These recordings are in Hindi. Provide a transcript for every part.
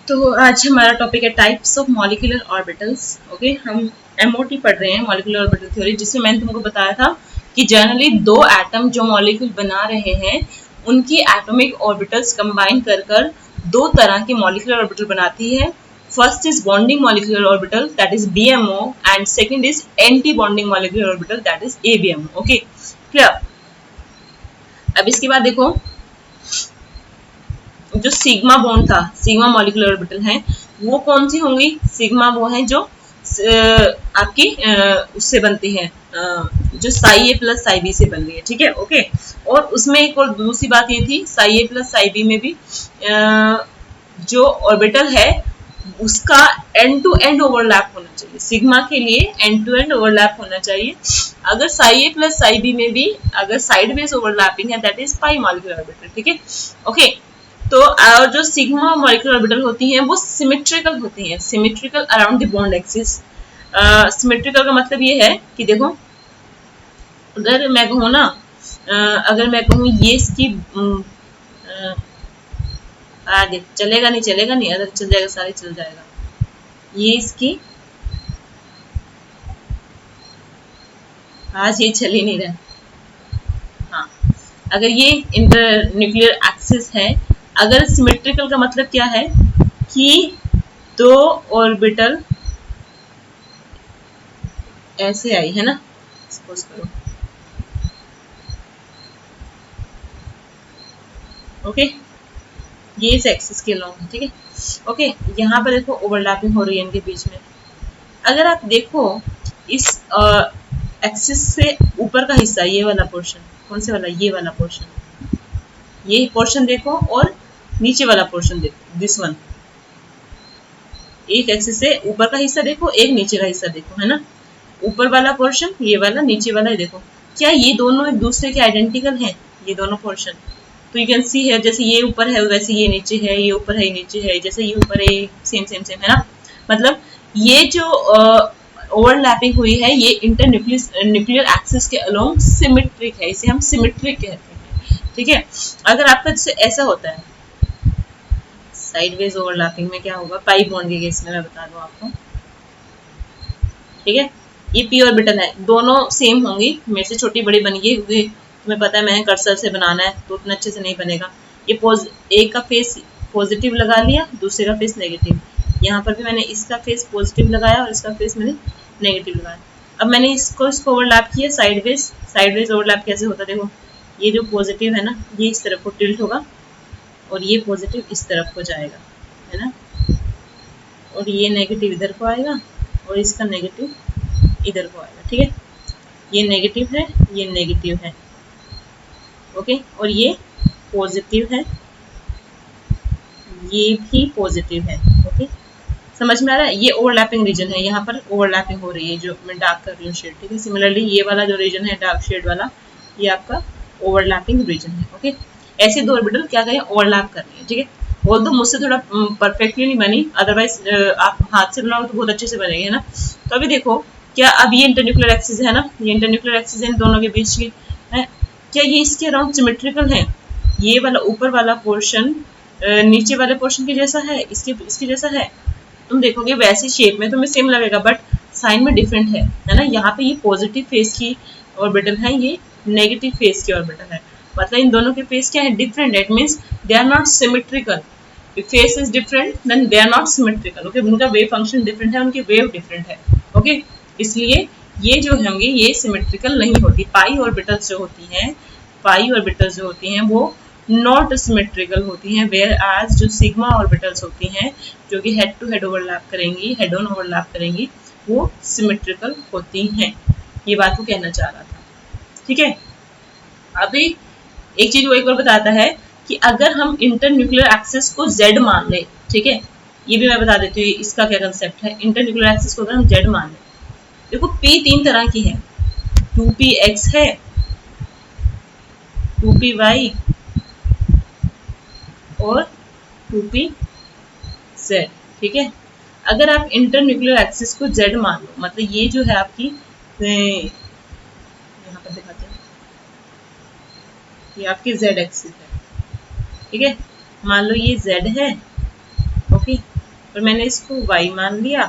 तो आज हमारा टॉपिक है types of molecular orbitals. Okay, हम एमओटी पढ़ रहे हैं, मॉलिक्यूलर ऑर्बिटल थ्योरी, जिसमें मैंने तुमको बताया था कि जनरली दो एटम जो मॉलिक्यूल बना रहे हैं उनकी एटॉमिक ऑर्बिटल्स कंबाइन कर कर दो तरह की मॉलिक्यूलर ऑर्बिटल बनाती है। First is bonding molecular orbital, that is BMO, and second is anti bonding molecular orbital, that is ABMO। Okay, clear. अब इसके बाद देखो, जो सिग्मा बॉन्ड था, सिग्मा मॉलिक्यूलर ऑर्बिटल है, वो कौन सी होंगी? सिग्मा वो है जो आपकी उससे बनती है, जो साई ए प्लस साई बी से बन रही है। ठीक है, ओके। और उसमें एक और दूसरी बात ये थी, साई ए प्लस साई बी में भी जो ऑर्बिटल है उसका एंड टू एंड ओवरलैप होना चाहिए। सिग्मा के लिए एंड टू एंड ओवरलैप होना चाहिए। अगर साई ए प्लस साई बी में भी अगर साइडवेज ओवरलैपिंग है, that is pi molecular orbital. ठीक है, ओके। तो और जो सिग्मा मॉलिक्यूलर ऑर्बिटल होती हैं वो सिमेट्रिकल होती हैं, symmetrical around the bond axis. Symmetrical का मतलब ये है कि देखो, अगर मैं कहूँ ना, अगर मैं कहूँ ये इसकी आगे चलेगा नहीं, चलेगा नहीं, अगर चल जाएगा सारे चल जाएगा। ये इसकी आज ये चल ही नहीं रहा। हाँ, अगर ये इंटर न्यूक्लियर एक्सिस है, अगर सिमेट्रिकल का मतलब क्या है कि दो ऑर्बिटल ऐसे आई है ना, सपोज करो, ओके, ये इस एक्सिस के लॉन्ग है। ठीक है, ओके। यहाँ पर देखो ओवरलैपिंग हो रही है इनके बीच में। अगर आप देखो इस एक्सिस से ऊपर का हिस्सा, ये वाला पोर्शन, कौन से वाला? ये वाला पोर्शन, ये पोर्शन देखो, और नीचे वाला पोर्शन देखो, दिस वन। एक एक्सिस से ऊपर का हिस्सा देखो, एक नीचे का हिस्सा देखो, है ना। ऊपर वाला पोर्शन ये वाला, नीचे वाला ये देखो, क्या ये दोनों एक दूसरे के आइडेंटिकल हैं? ये दोनों पोर्शन, तो यू कैन सी है, जैसे ये ऊपर है वैसे ये नीचे है, ये ऊपर है ये नीचे है, जैसे ये ऊपर है सेम सेम सेम, है ना। मतलब ये जो ओवरलैपिंग हुई है ये इंटर न्यूक्लियर एक्सिस के अलोंग सिमेट्रिक है, इसे हम सिमेट्रिक कहते हैं। ठीक है, अगर आपका जैसे ऐसा होता है साइडवेज ओवरलैपिंग में क्या होगा, पाई बॉन्ड के केस में मैं बता दूं आपको। ठीक है, ये पी ऑर्बिटल है, दोनों सेम होंगी, मेरे से छोटी बड़ी बनी है क्योंकि तुम्हें पता है मैंने कर्सर से बनाना है तो उतना अच्छे से नहीं बनेगा। ये एक का फेस पॉजिटिव लगा लिया, दूसरे का फेस नेगेटिव। यहाँ पर भी मैंने इसका फेस पॉजिटिव लगाया और इसका फेस मैंने नेगेटिव लगाया। अब मैंने इसको ओवरलैप किया साइडवेज। साइडवेज ओवरलैप कैसे होता है? देखो, ये जो पॉजिटिव है ना, ये इस तरफ को टिल्ट होगा और ये पॉजिटिव इस तरफ को जाएगा, है ना, और ये नेगेटिव इधर को आएगा और इसका नेगेटिव इधर को आएगा। ठीक है, ये नेगेटिव है, ये नेगेटिव है, ओके, और ये पॉजिटिव है, ये भी पॉजिटिव है। ओके, समझ में आ रहा है? ये ओवरलैपिंग रीजन है, यहाँ पर ओवरलैपिंग हो रही है जो मैं डार्क कर रही हूँ शेड। ठीक है, सिमिलरली ये वाला जो रीजन है डार्क शेड वाला, ये आपका ओवरलैपिंग रीजन है। ओके, ऐसे दो ऑर्बिटल क्या करें, ओवरलैप कर रही है। ठीक है, वो तो मुझसे थोड़ा परफेक्टली नहीं बनी, अदरवाइज आप हाथ से बनाओ तो बहुत अच्छे से बनेगी, है ना। तो अभी देखो, क्या अब ये इंटरन्यूक्लियर एक्सिस है ना, ये इंटरन्यूक्लियर एक्सिस है इन दोनों के बीच की है, क्या ये इसके अराउंड सिमेट्रिकल है? ये वाला ऊपर वाला पोर्शन नीचे वाले पोर्शन के जैसा है, इसके जैसा है? तुम देखोगे वैसी शेप में तुम्हें सेम लगेगा, बट साइन में डिफरेंट है ना। यहाँ पे ये पॉजिटिव फेस की ऑर्बिटल है, ये नेगेटिव फेस की ऑर्बिटल है, मतलब इन दोनों के फेस क्या है, different. It means they are not symmetrical. If face is different, then they are not symmetrical. Okay, उनका वेव फंक्शन डिफरेंट है, उनकी वेव डिफरेंट है। ओके, इसलिए ये जो होंगे ये सिमेट्रिकल नहीं होती। पाई ऑर्बिटल्स जो होती हैं, पाई ऑर्बिटल्स जो होती हैं वो नॉट सिमेट्रिकल होती हैं, वेयर एज जो सिग्मा ऑर्बिटल्स होती हैं जो कि हेड टू हेड ओवरलैप करेंगी, हेड ऑन ओवरलैप करेंगी, वो सिमेट्रिकल होती हैं। ये बात को कहना चाह रहा था। ठीक है, अभी एक चीज वो एक बार बताता है कि अगर हम इंटर न्यूक्लियर एक्सिस को Z मान ले, ठीक है, ये भी मैं बता देती हूँ इसका क्या कंसेप्ट है। इंटर न्यूक्लियर एक्सिस को अगर हम Z मान ले, देखो P तीन तरह की है, 2px है, 2py और 2pz। ठीक है, अगर आप इंटर न्यूक्लियर एक्सिस को Z मान लो, मतलब ये जो है आपकी, यहाँ पर दिखाते हैं, ये आपकी Z एक्सिस है। ठीक है, मान लो ये Z है, ओके, और मैंने इसको y मान लिया,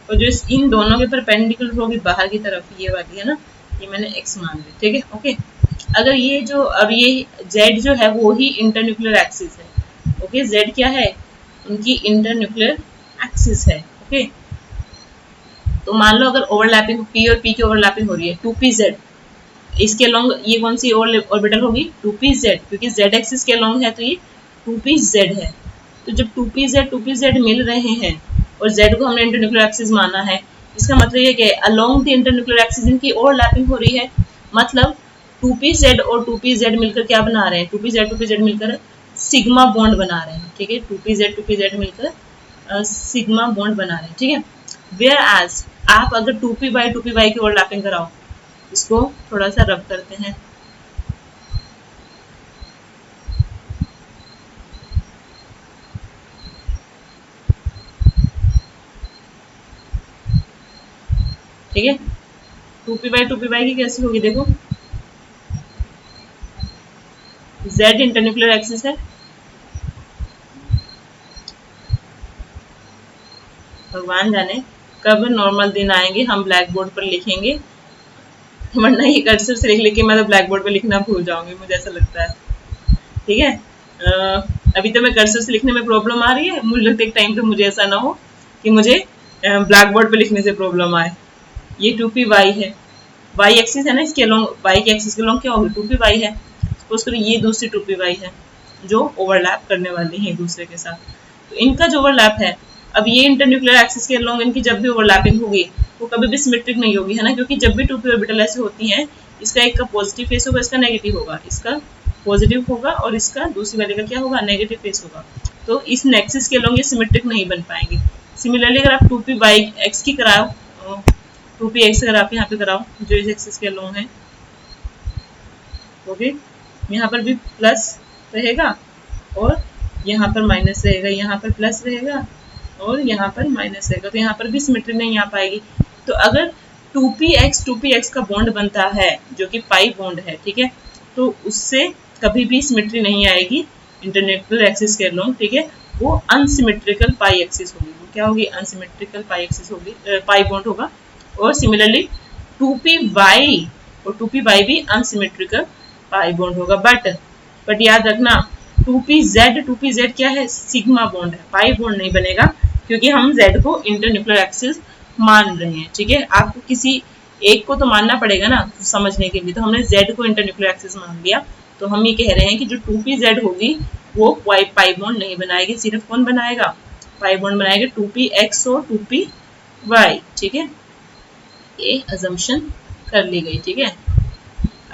और जो इन दोनों के परपेंडिकुलर होगी बाहर की तरफ ये वाली है ना, ये मैंने x मान ली, ठीक है। ओके, अगर ये जो अब ये z जो है वो ही इंटरन्यूक्लियर एक्सिस है। ओके, z क्या है, उनकी इंटरन्यूक्लियर एक्सिस है। ओके, तो मान लो अगर ओवरलैपिंग p और p की ओवरलैपिंग हो रही है 2pz, इसके लॉन्ग ये कौन सी ऑर्बिटल होगी 2pz, क्योंकि z एक्सिस के लॉन्ग है तो ये 2pz है। तो जब 2pz मिल रहे हैं और z को हमने इंटरन्यूक्लियर एक्सिस माना है, इसका मतलब ये कि अलोंग द इंटरन्यूक्लियर एक्सिस इनकी ओवरलैपिंग हो रही है। मतलब 2pz और 2pz मिलकर क्या बना रहे हैं, 2pz मिलकर सिग्मा बॉन्ड बना रहे हैं, ठीक है। 2pz मिलकर सिग्मा बॉन्ड बना रहे हैं, ठीक है। वेयर एज आप अगर 2p/2p की ओवरलैपिंग कराओ, इसको थोड़ा सा रब करते हैं, ठीक है। 2p/2p की कैसी होगी देखो, z इंटरन्यूक्लियर एक्सिस है, भगवान जाने कब नॉर्मल दिन आएंगे हम ब्लैक बोर्ड पर लिखेंगे, वरना ये कर्सर से लिख के मैं तो ब्लैक बोर्ड पर लिखना भूल जाऊंगी, मुझे ऐसा लगता है, ठीक है। अभी तो मैं कर्सर से लिखने में प्रॉब्लम आ रही है, मुझे लगता है एक टाइम पे मुझे ऐसा ना हो कि मुझे ब्लैक बोर्ड पे लिखने से प्रॉब्लम आए। ये 2py है, y एक्सिस है ना, इसके लॉन्ग y के एक्सिस के लॉन्ग क्या होगी 2py है। सपोज करो ये दूसरी 2py है जो ओवरलैप करने वाली है एक दूसरे के साथ, तो इनका जो ओवरलैप है, अब ये इंटरन्यूक्लियर एक्सिस के लॉन्ग इनकी जब भी ओवरलैपिंग होगी वो कभी भी सिमेट्रिक नहीं होगी, है ना, क्योंकि जब भी 2p ऑर्बिटल ऐसे होती हैं, इसका एक का पॉजिटिव फेस होगा, इसका नेगेटिव होगा, इसका पॉजिटिव होगा और इसका दूसरी वाले का क्या होगा नेगेटिव फेस होगा। तो इस नेक्सिस के लॉन्ग ये सिमेट्रिक नहीं बन पाएंगे। सिमिलरली अगर आप 2p/x की कराओ, 2px अगर आप यहाँ पे कराओ जो इस एक्सिस के लॉन्ग है, ओके, यहाँ पर भी प्लस रहेगा और यहाँ पर माइनस रहेगा, यहाँ पर प्लस रहेगा और यहाँ पर माइनस रहेगा, तो यहाँ पर भी सिमेट्री नहीं आ पाएगी। तो अगर 2px का बॉन्ड बनता है जो कि पाई बॉन्ड है, ठीक है, तो उससे कभी भी सिमेट्री नहीं आएगी इंटरन्यूक्लियर एक्सिस के लॉन्ग, ठीक है। वो अनसिमेट्रिकल पाई एक्सिस होगी, वो क्या होगी अनसिमेट्रिकल पाई एक्सिस होगी, पाई बॉन्ड होगा। और सिमिलरली 2py और 2py भी अनसिमेट्रिकल पाई बॉन्ड होगा। बट याद रखना 2pz क्या है सिग्मा बॉन्ड है, पाई बॉन्ड नहीं बनेगा, क्योंकि हम z को इंटरन्यूक्लियर एक्सिस मान रहे हैं, ठीक है। आपको किसी एक को तो मानना पड़ेगा ना समझने के लिए, तो हमने z को इंटरन्यूक्लियर एक्सिस मान लिया, तो हम ये कह रहे हैं कि जो 2pz होगी वो पाई बॉन्ड नहीं बनाएगी, सिर्फ कौन बनाएगा पाई बॉन्ड बनाएगा 2px और 2py, ठीक है। ये अजम्पशन कर ली गई, ठीक है।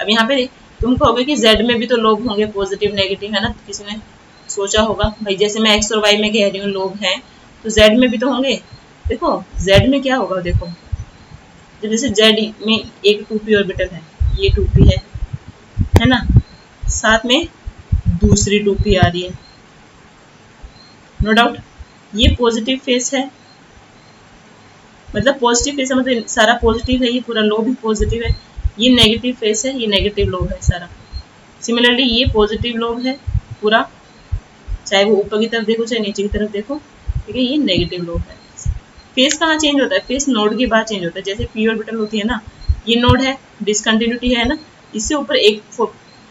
अब यहाँ पे तुम कहोगे कि z में भी तो लोग होंगे पॉजिटिव नेगेटिव, है ना, तो किसी ने सोचा होगा भाई जैसे मैं x और y में कह रही हूँ लोग हैं, तो z में भी तो होंगे। देखो z में क्या होगा, देखो जब जैसे z में एक 2p ऑर्बिटल है, ये 2p है ना, साथ में दूसरी 2p आ रही है, नो डाउट ये पॉजिटिव फेस है, मतलब पॉजिटिव फेस है, मतलब सारा पॉजिटिव है, ये पूरा लोब भी पॉजिटिव है। ये नेगेटिव फेस है, ये नेगेटिव लोब है सारा। सिमिलरली ये पॉजिटिव लोब है पूरा, चाहे वो ऊपर की तरफ देखो चाहे नीचे की तरफ देखो, ठीक है, ये नेगेटिव लोब है। फेस कहाँ चेंज होता है, फेस नोड के बाद चेंज होता है। जैसे पी ऑर्बिटल होती है ना, ये नोड है, डिसकंटिन्यूटी है ना, इससे ऊपर एक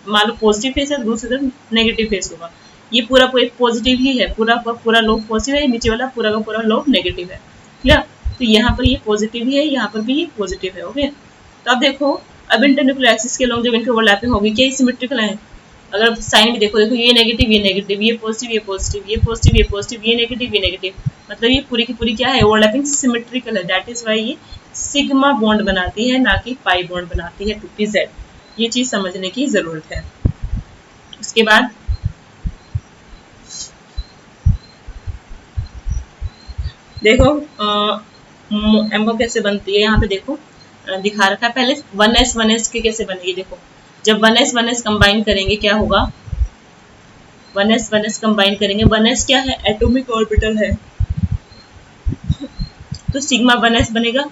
मान लो पॉजिटिव फेस है, दूसरी तरफ नेगेटिव फेस होगा। ये पूरा पॉजिटिव ही है, पूरा लोब पॉजिटिव है, नीचे वाला पूरा का पूरा लोब नेगेटिव है, क्लियर। तो यहाँ पर ये पॉजिटिव ही है, यहाँ पर भी ये पॉजिटिव है, ओके। तो अब देखो अब इंटरन्यूक्लियर एक्सिस के लॉन्ग जब इनकी ओवरलैपिंग होगी क्या ये सिमेट्रिकल है, अगर साइन भी देखो ये नेगेटिव ये नेगेटिव, ये पॉजिटिव ये पॉजिटिव, ये पॉजिटिव ये पॉजिटिव, ये नेगेटिव ये नेगेटिव, मतलब ये पूरी की पूरी क्या है ओवरलैपिंग सिमेट्रिकल है। दैट इज वाई ये सिग्मा बॉन्ड बनाती है, ना कि पाई बॉन्ड बनाती है 2pz। ये चीज समझने की जरूरत है। उसके बाद देखो एमओ कैसे बनती है, यहाँ पे देखो दिखा रखा है। पहले 1s के कैसे बनेगी, देखो जब 1s कंबाइन करेंगे क्या होगा, 1s कंबाइन करेंगे, 1s क्या है एटॉमिक ऑर्बिटल है, तो सिग्मा 1s बनेगा,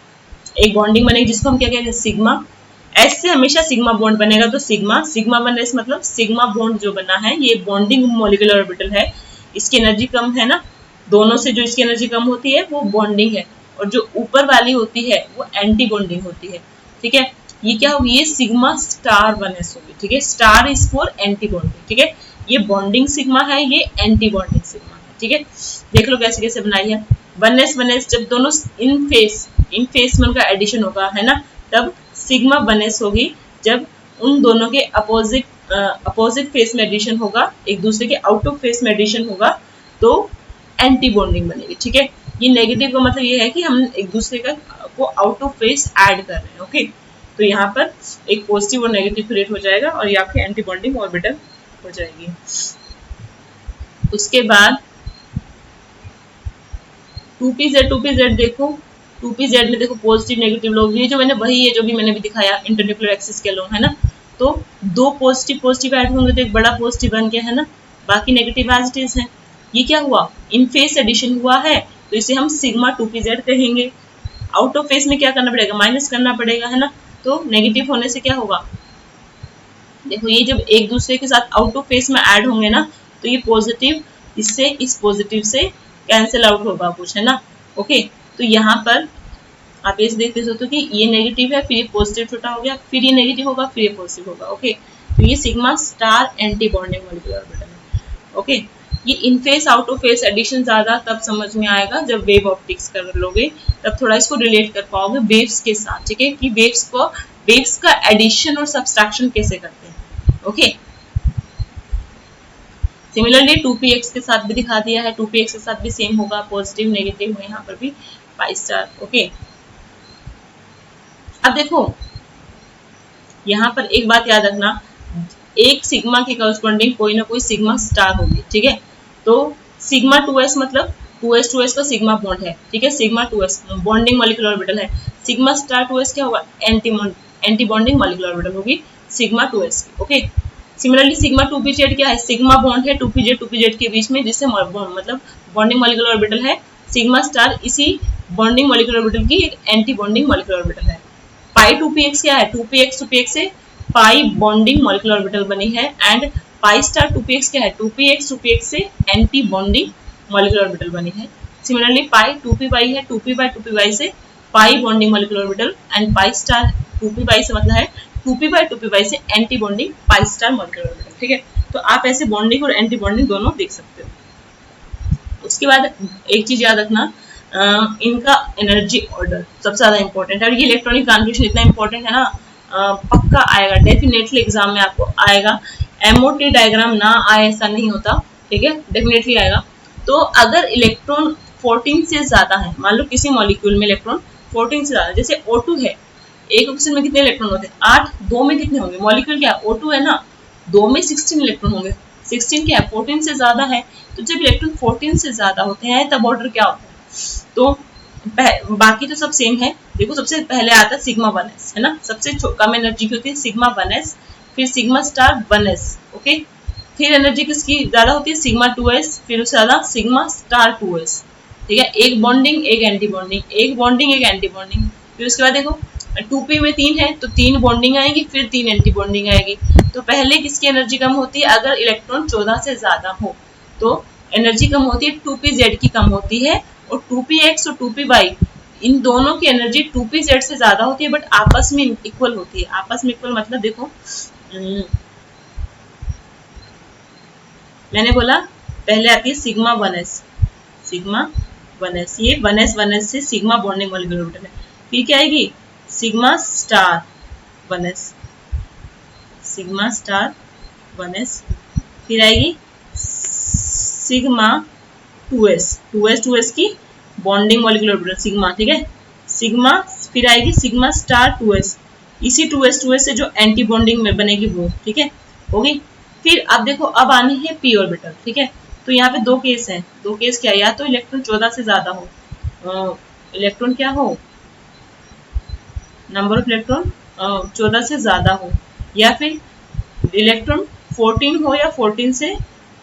एक बॉन्डिंग बनेगी जिसको हम क्या कहते हैं सिग्मा। एस से हमेशा सिग्मा बॉन्ड बनेगा, तो सिग्मा 1s मतलब सिग्मा बॉन्ड जो बना है ये बॉन्डिंग मॉलिक्यूलर ऑर्बिटल है, इसकी एनर्जी कम है ना, दोनों से जो इसकी एनर्जी कम होती है वो बॉन्डिंग है, और जो ऊपर वाली होती है वो एंटी बॉन्डिंग होती है। ठीक है, ये क्या होगी, ये सिग्मा स्टार 1s होगी। ठीक है, star is for anti bonding. ठीक है, ये बॉन्डिंग सिग्मा है, ये एंटी बॉन्डिंग सिग्मा है। ठीक है, देख लो कैसे कैसे बनाई है। 1s जब दोनों इन फेस में उनका एडिशन होगा, है ना, तब सिग्मा 1s होगी। जब उन दोनों के अपोजिट फेस में एडिशन होगा, एक दूसरे के आउट ऑफ फेस में एडिशन होगा, तो एंटी बॉन्डिंग बनेगी। ठीक है, ये नेगेटिव का मतलब ये है कि हम एक दूसरे का को आउट ऑफ फेस ऐड कर रहे हैं। ओके, तो यहाँ पर एक पॉजिटिव और नेगेटिव क्रिएट हो जाएगा और ये आपकी एंटी बॉन्डिंग ऑर्बिटल हो जाएगी। उसके बाद 2pz देखो, 2pz में देखो पॉजिटिव नेगेटिव लोग, ये जो मैंने वही है जो भी मैंने भी दिखाया इंटरन्यूक्लियर एक्सिस के लोग, है ना। तो दो पॉजिटिव ऐड होंगे तो एक बड़ा पॉजिटिव बन गया, है ना, बाकी नेगेटिव एज इट इज है। ये क्या हुआ, इन फेस एडिशन हुआ है, तो इसे हम सिग्मा 2pz कहेंगे। आउट ऑफ फेस में क्या करना पड़ेगा, माइनस करना पड़ेगा, है ना। तो नेगेटिव होने से क्या होगा, देखो ये जब एक दूसरे के साथ आउट ऑफ फेस में ऐड होंगे ना, तो ये पॉजिटिव इससे इस पॉजिटिव से कैंसिल आउट होगा कुछ, है ना। ओके, तो यहाँ पर आप ऐसे देखते हो कि ये नेगेटिव है, फिर ये पॉजिटिव छोटा हो गया, फिर ये नेगेटिव होगा, फिर ये पॉजिटिव होगा। ओके, तो ये sigma star anti bonding molecular orbital है। ओके, ये in phase out of phase addition ज्यादा तब समझ में आएगा जब वेव ऑप्टिक्स कर लोगे, तब थोड़ा इसको रिलेट कर पाओगे वेव्स के साथ। ठीक है, कि वेव्स का एडिशन और सब्सट्रैक्शन कैसे करते हैं। ओके, सिमिलरली 2px के साथ भी दिखा दिया है, 2px के साथ भी सेम होगा, पॉजिटिव नेगेटिव है यहाँ पर भी पाई स्टार। ओके, अब देखो यहाँ पर एक बात याद रखना, एक सिग्मा के कॉरस्पॉन्डिंग कोई ना कोई सिग्मा स्टार होगी। ठीक है, तो सिग्मा 2s मतलब 2s का सिग्मा बॉन्ड है। ठीक है, sigma 2s bonding molecular orbital है। सिग्मा स्टार 2s क्या होगा, एंटी बॉन्डिंग मॉलिक्यूलर ऑर्बिटल होगी सिग्मा 2s की। ओके, सिमिलरली सिग्मा 2pz क्या है, सिग्मा बॉन्ड है 2pz के बीच में, जिससे मतलब बॉन्डिंग मॉलिक्यूलर ऑर्बिटल है। सिग्मा स्टार इसी बॉन्डिंग मॉलिक्यूलर ऑर्बिटल की एक एंटी बॉन्डिंग मॉलिक्यूलर ऑर्बिटल है। पाई 2px क्या है, 2px से पाई बॉन्डिंग मॉलिक्यूलर ऑर्बिटल बनी है, एंड पाई स्टार 2px क्या है, 2px से एंटी बॉन्डिंग मॉलिक्यूलर ऑर्बिटल बनी है। सिमिलरली पाई 2p है, 2p से pi bonding molecular orbital, and pi star 2p से मतलब है 2p से anti bonding pi star molecular orbital. ठीक है, तो आप ऐसे बॉन्डिंग और एंटी बॉन्डिंग दोनों देख सकते हो। उसके बाद एक चीज याद रखना, इनका एनर्जी ऑर्डर सबसे ज्यादा इंपॉर्टेंट है, और ये इलेक्ट्रॉनिक कन्फर्मेशन इतना इंपॉर्टेंट है ना, पक्का आएगा डेफिनेटली एग्जाम में आपको आएगा। एमओटी डायग्राम ना आए ऐसा नहीं होता। ठीक है, डेफिनेटली आएगा। तो अगर इलेक्ट्रॉन 14 से ज्यादा है, मान लो किसी मॉलिक्यूल में इलेक्ट्रॉन 14 से ज्यादा, जैसे O2 है, एक ऑक्सीजन में कितने इलेक्ट्रॉन होते हैं, 8, 2 में कितने होंगे, मॉलिक्यूल क्या O2 है ना, 2 में 16 इलेक्ट्रॉन होंगे, 16 क्या है 14 से ज्यादा है। तो जब इलेक्ट्रॉन 14 से ज्यादा होते हैं तब ऑर्डर क्या होता है, तो बाकी तो सब सेम है। देखो सबसे पहले आता है सिग्मा 1s, है ना, सबसे कम एनर्जी की होती है सिग्मा 1s, फिर सिग्मा स्टार 1s। ओके, फिर एनर्जी किसकी ज्यादा होती है, सिग्मा 2s, फिर उससे ज्यादा सिग्मा स्टार 2s। ठीक है, एक बॉन्डिंग एक एंटी बॉन्डिंग, एक बॉन्डिंग एक एंटी बॉन्डिंग। फिर उसके बाद देखो 2p में 3 है तो 3 बॉन्डिंग आएगी, फिर 3 एंटी बॉन्डिंग आएगी। तो पहले किसकी एनर्जी कम होती है, अगर इलेक्ट्रॉन 14 से ज्यादा हो तो एनर्जी कम होती है 2pz की कम होती है, और 2px और 2py इन दोनों की एनर्जी 2pz से ज्यादा होती है, बट आपस में इक्वल होती है। आपस में इक्वल मतलब देखो मैंने बोला पहले आती है सिग्मा 1s, सिग्मा 1s, ये 1s से सिग्मा बॉन्डिंग मॉलिक्यूलर ऑर्बिटल है। फिर क्या आएगी, sigma star 1s, sigma star 1s, फिर आएगी सिग्मा 2s की बॉन्डिंग मॉलिक्यूलर ऑर्बिटल सिग्मा। ठीक है, सिग्मा, फिर आएगी सिग्मा स्टार 2s, इसी 2s से जो एंटी बॉन्डिंग में बनेगी वो। ठीक है, होगी। फिर अब देखो अब आनी है पी ऑर्बिटल। ठीक है, तो यहाँ पे दो केस हैं, दो केस क्या है, या तो इलेक्ट्रॉन 14 से ज्यादा हो, इलेक्ट्रॉन क्या हो, नंबर ऑफ इलेक्ट्रॉन 14 से ज्यादा हो, या फिर इलेक्ट्रॉन 14 हो या 14 से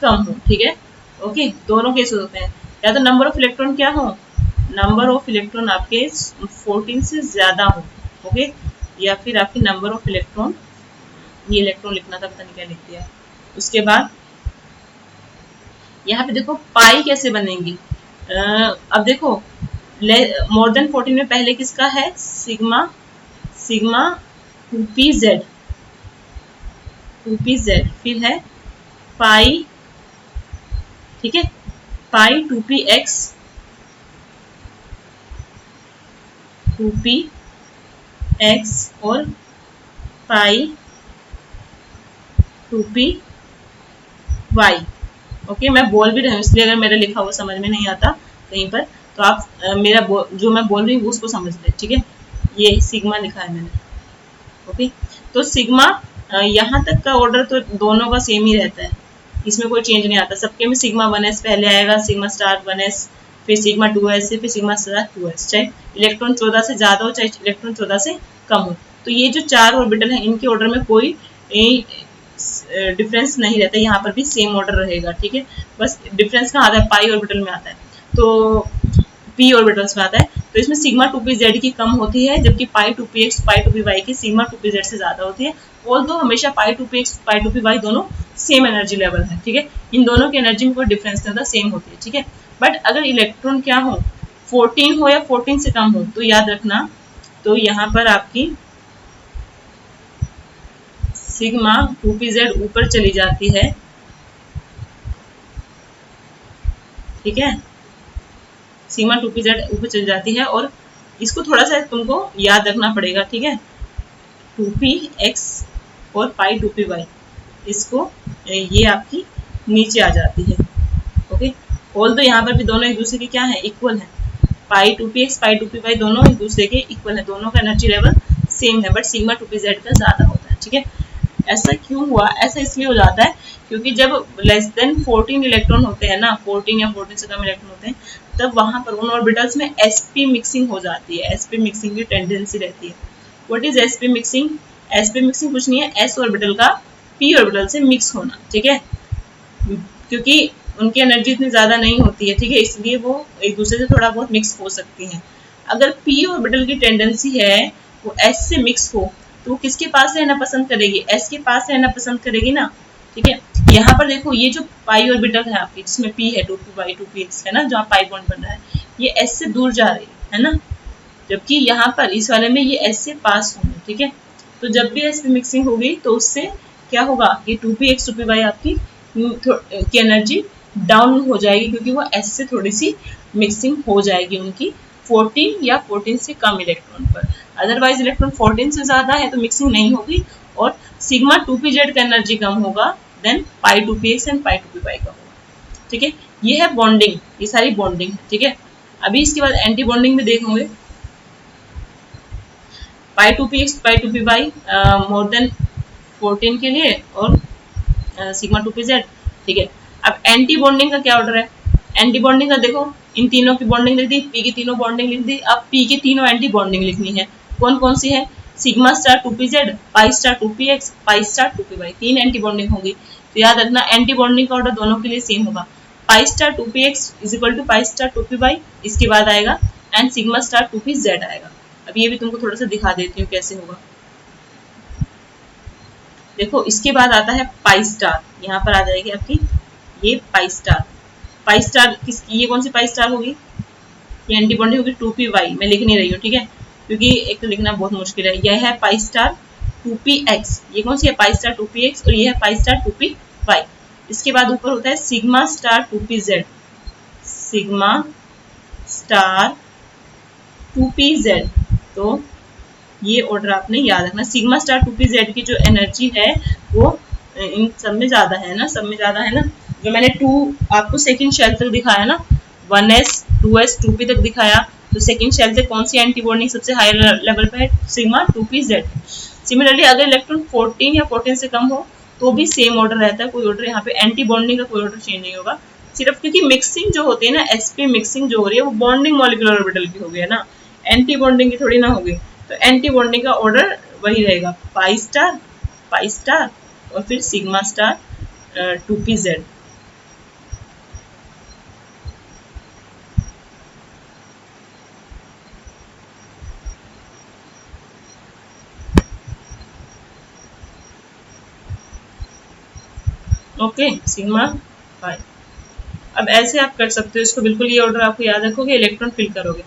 कम हो। ठीक है, ओके, दोनों केस होते हैं। या तो नंबर ऑफ इलेक्ट्रॉन क्या हो, नंबर ऑफ इलेक्ट्रॉन आपके 14 से ज्यादा हो। ओके, या फिर आपके नंबर ऑफ इलेक्ट्रॉन, ये इलेक्ट्रॉन लिखना था पता नहीं क्या लिख दिया। उसके बाद यहाँ पे देखो पाई कैसे बनेंगी, अब देखो मोर देन 14 में पहले किसका है, सिग्मा, सिग्मा 2pz, 2pz, फिर है पाई, ठीक है, पाई 2px, 2px और पाई 2py। ओके, मैं बोल भी रही हूँ इसलिए अगर मेरा लिखा हुआ समझ में नहीं आता कहीं पर तो आप मेरा जो मैं बोल रही हूँ उसको समझ लें, ठीक है। ये सिग्मा लिखा है मैंने, ओके। तो सिग्मा यहाँ तक का ऑर्डर तो दोनों का सेम ही रहता है, इसमें कोई चेंज नहीं आता, सबके में सिग्मा 1s पहले आएगा, सिग्मा स्टार 1s, फिर सिग्मा 2s, फिर सिग्मा स्टार 2s, चाहे इलेक्ट्रॉन 14 से ज्यादा हो चाहे इलेक्ट्रॉन 14 से कम हो। तो ये जो 4 ऑर्बिटल है इनके ऑर्डर में कोई डिफरेंस नहीं रहता, यहाँ पर भी सेम ऑर्डर रहेगा, ठीक है। बस डिफरेंस कहाँ आता है, पाई ऑर्बिटल में आता है, तो पी ऑर्बिटल्स में आता है। तो इसमें सिग्मा 2pz की कम होती है, जबकि पाई 2px पाई 2py की सिग्मा 2pz से ज्यादा होती है। और तो हमेशा पाई 2px पाई 2py दोनों सेम एनर्जी लेवल है, ठीक है, इन दोनों की एनर्जी में कोई डिफरेंस नहीं होता, सेम होती है, ठीक है। बट अगर इलेक्ट्रॉन क्या हो, 14 हो या 14 से कम हो, तो याद रखना, तो यहाँ पर आपकी सिग्मा 2pz ऊपर चली जाती है, ठीक है, सिग्मा 2pz ऊपर चली जाती है। और इसको थोड़ा सा तुमको याद रखना पड़ेगा, ठीक है, 2px और पाई 2py, इसको ये आपकी नीचे आ जाती है, ओके। ऑल तो यहाँ पर भी दोनों एक दूसरे के क्या है, इक्वल है, पाई 2px पाई 2py दोनों एक दूसरे के इक्वल है, दोनों का एनर्जी लेवल सेम है, बट सिग्मा 2pz का ज्यादा होता है, ठीक है। ऐसा क्यों हुआ, ऐसा इसलिए हो जाता है क्योंकि जब लेस देन 14 इलेक्ट्रॉन होते हैं ना, 14 या 14 से कम इलेक्ट्रॉन होते हैं, तब वहां पर उन ऑर्बिटल्स में sp मिक्सिंग हो जाती है, sp मिक्सिंग की टेंडेंसी रहती है। What is sp mixing, sp mixing कुछ नहीं है, s ऑर्बिटल का p ऑर्बिटल से मिक्स होना, ठीक है, क्योंकि उनकी एनर्जी इतनी ज्यादा नहीं होती है, ठीक है, इसलिए वो एक दूसरे से थोड़ा बहुत मिक्स हो सकती हैं। अगर p ऑर्बिटल की टेंडेंसी है वो s से मिक्स हो, तो वो किसके पास रहना पसंद करेगी, s के पास रहना पसंद करेगी ना, ठीक है। यहाँ पर देखो ये जो पाई ऑर्बिटल है आपकी, जिसमें p है 2py 2px है ना, जहाँ पाई बॉन्ड बन रहा है, ये s से दूर जा रही है ना, जबकि यहाँ पर इस वाले में ये s से पास होंगे, ठीक है। तो जब भी s में मिक्सिंग होगी तो उससे क्या होगा, ये 2px 2py आपकी की एनर्जी डाउन हो जाएगी, क्योंकि वो s से थोड़ी सी मिक्सिंग हो जाएगी उनकी 14 या 14 से कम इलेक्ट्रॉन पर। अदरवाइज इलेक्ट्रॉन 14 से ज्यादा है तो मिक्सिंग नहीं होगी, और सिग्मा 2pz का एनर्जी कम होगा than pi 2px and pi 2py का होगा, ठीक है। ये है बॉन्डिंग, ये सारी बॉन्डिंग है, ठीक है। अभी इसके बाद एंटी बॉन्डिंग में देखोगे, पाई 2px पाई 2py मोर देन 14 के लिए, और सिग्मा 2pz, ठीक है। अब एंटी बॉन्डिंग का क्या ऑर्डर है, एंटी बॉन्डिंग का देखो, इन तीनों की बॉन्डिंग लिख दी, पी की तीनों बॉन्डिंग लिख दी, अब पी की तीनों एंटी बॉन्डिंग लिखनी है, कौन कौन सी है, सिग्मा स्टार 2pz पाई स्टार 2px पाई स्टार 2py, तीन एंटी बॉन्डिंग होगी। तो याद रखना एंटी बॉन्डिंग का ऑर्डर दोनों के लिए सेम होगा, pi star 2px is equal to pi star 2py, इसके बाद आएगा एंड सिग्मा स्टार 2pz आएगा। अब ये भी तुमको थोड़ा सा दिखा देती हूँ कैसे होगा। देखो इसके बाद आता है पाई स्टार, यहाँ पर आ जाएगी आपकी ये पाई स्टार, पाई स्टार किसकी, ये कौन सी पाई स्टार होगी, ये एंटी बॉन्डिंग होगी 2py, मैं लिख नहीं रही हूँ, ठीक है, क्योंकि एक तो लिखना बहुत मुश्किल है। यह है पाई स्टार 2px, ये कौन सी है, पाई स्टार 2px, और ये है पाई स्टार 2py। इसके बाद ऊपर होता है sigma star 2pz, sigma star 2pz, तो ये ऑर्डर आपने याद रखना। सिग्मा स्टार 2pz की जो एनर्जी है वो इन सब में ज्यादा है ना, सब में ज्यादा है ना, जो मैंने 2 आपको सेकंड शेल तक दिखाया ना, 1s 2s 2p तक दिखाया, तो सेकंड शेल से कौन सी एंटी बॉन्डिंग सबसे हायर लेवल पे है, सिग्मा 2pz। सिमिलरली अगर इलेक्ट्रॉन 14 या 14 से कम हो तो भी सेम ऑर्डर रहता है, कोई ऑर्डर यहाँ पे एंटी बॉन्डिंग का कोई ऑर्डर चेंज नहीं होगा, सिर्फ क्योंकि मिक्सिंग जो होती है ना, sp मिक्सिंग जो हो रही है वो बॉन्डिंग मॉलिक्यूलर ऑर्बिटल की हो गई है ना, एंटी बॉन्डिंग की थोड़ी ना होगी। तो एंटी बॉन्डिंग का ऑर्डर वही रहेगा, पाई स्टार और फिर sigma star 2pz। Okay, sigma pi, अब ऐसे आप कर सकते हो इसको, बिल्कुल ये ऑर्डर आपको याद रखोगे, इलेक्ट्रॉन फिल करोगे।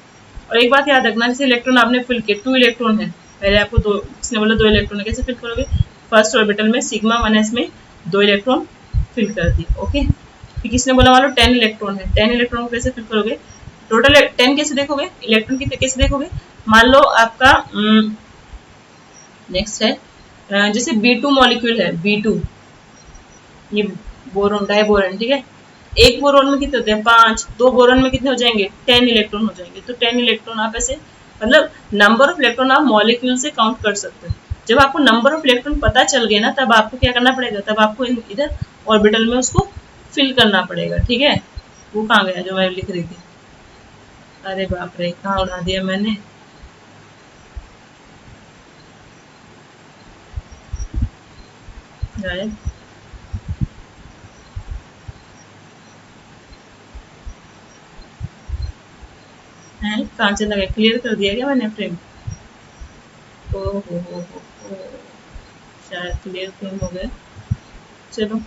और एक बात याद रखना, जैसे इलेक्ट्रॉन आपने फिल किए, 2 इलेक्ट्रॉन है, पहले आपको दो, इसने बोला 2 इलेक्ट्रॉन है, कैसे फिल करोगे? फर्स्ट ऑर्बिटल में सिग्मा 1s में 2 इलेक्ट्रॉन फिल कर दिए, ओके। फिर किसने बोला मान लो 10 इलेक्ट्रॉन है, 10 इलेक्ट्रॉन को कैसे फिल करोगे? टोटल 10 कैसे देखोगे, इलेक्ट्रॉन कितने कैसे देखोगे? मान लो आपका नेक्स्ट है जैसे B2 मॉलिक्यूल है, B2 ये बोरोन, डाई बोरोन, ठीक है। एक बोरोन में कितने होते हैं? 5, 2 बोरोन में कितने हो जाएंगे? 10 इलेक्ट्रॉन हो जाएंगे। तो 10 इलेक्ट्रॉन आप ऐसे मतलब नंबर ऑफ इलेक्ट्रॉन आप मॉलिक्यूल से काउंट कर सकते हो। जब आपको नंबर ऑफ इलेक्ट्रॉन पता चल गए ना, तब आपको क्या करना पड़ेगा? तब आपको इधर ऑर्बिटल में उसको फिल करना पड़ेगा, ठीक है। वो कहाँ गया जो मैं लिख रही थी? अरे बाप रे, कहाँ उड़ा दिया मैंने? गायब है, कहाँ चला गया? क्लियर कर दिया क्या मैंने फ्रेम? ओ हो, शायद क्लियर फ्रेम हो गया। चलो,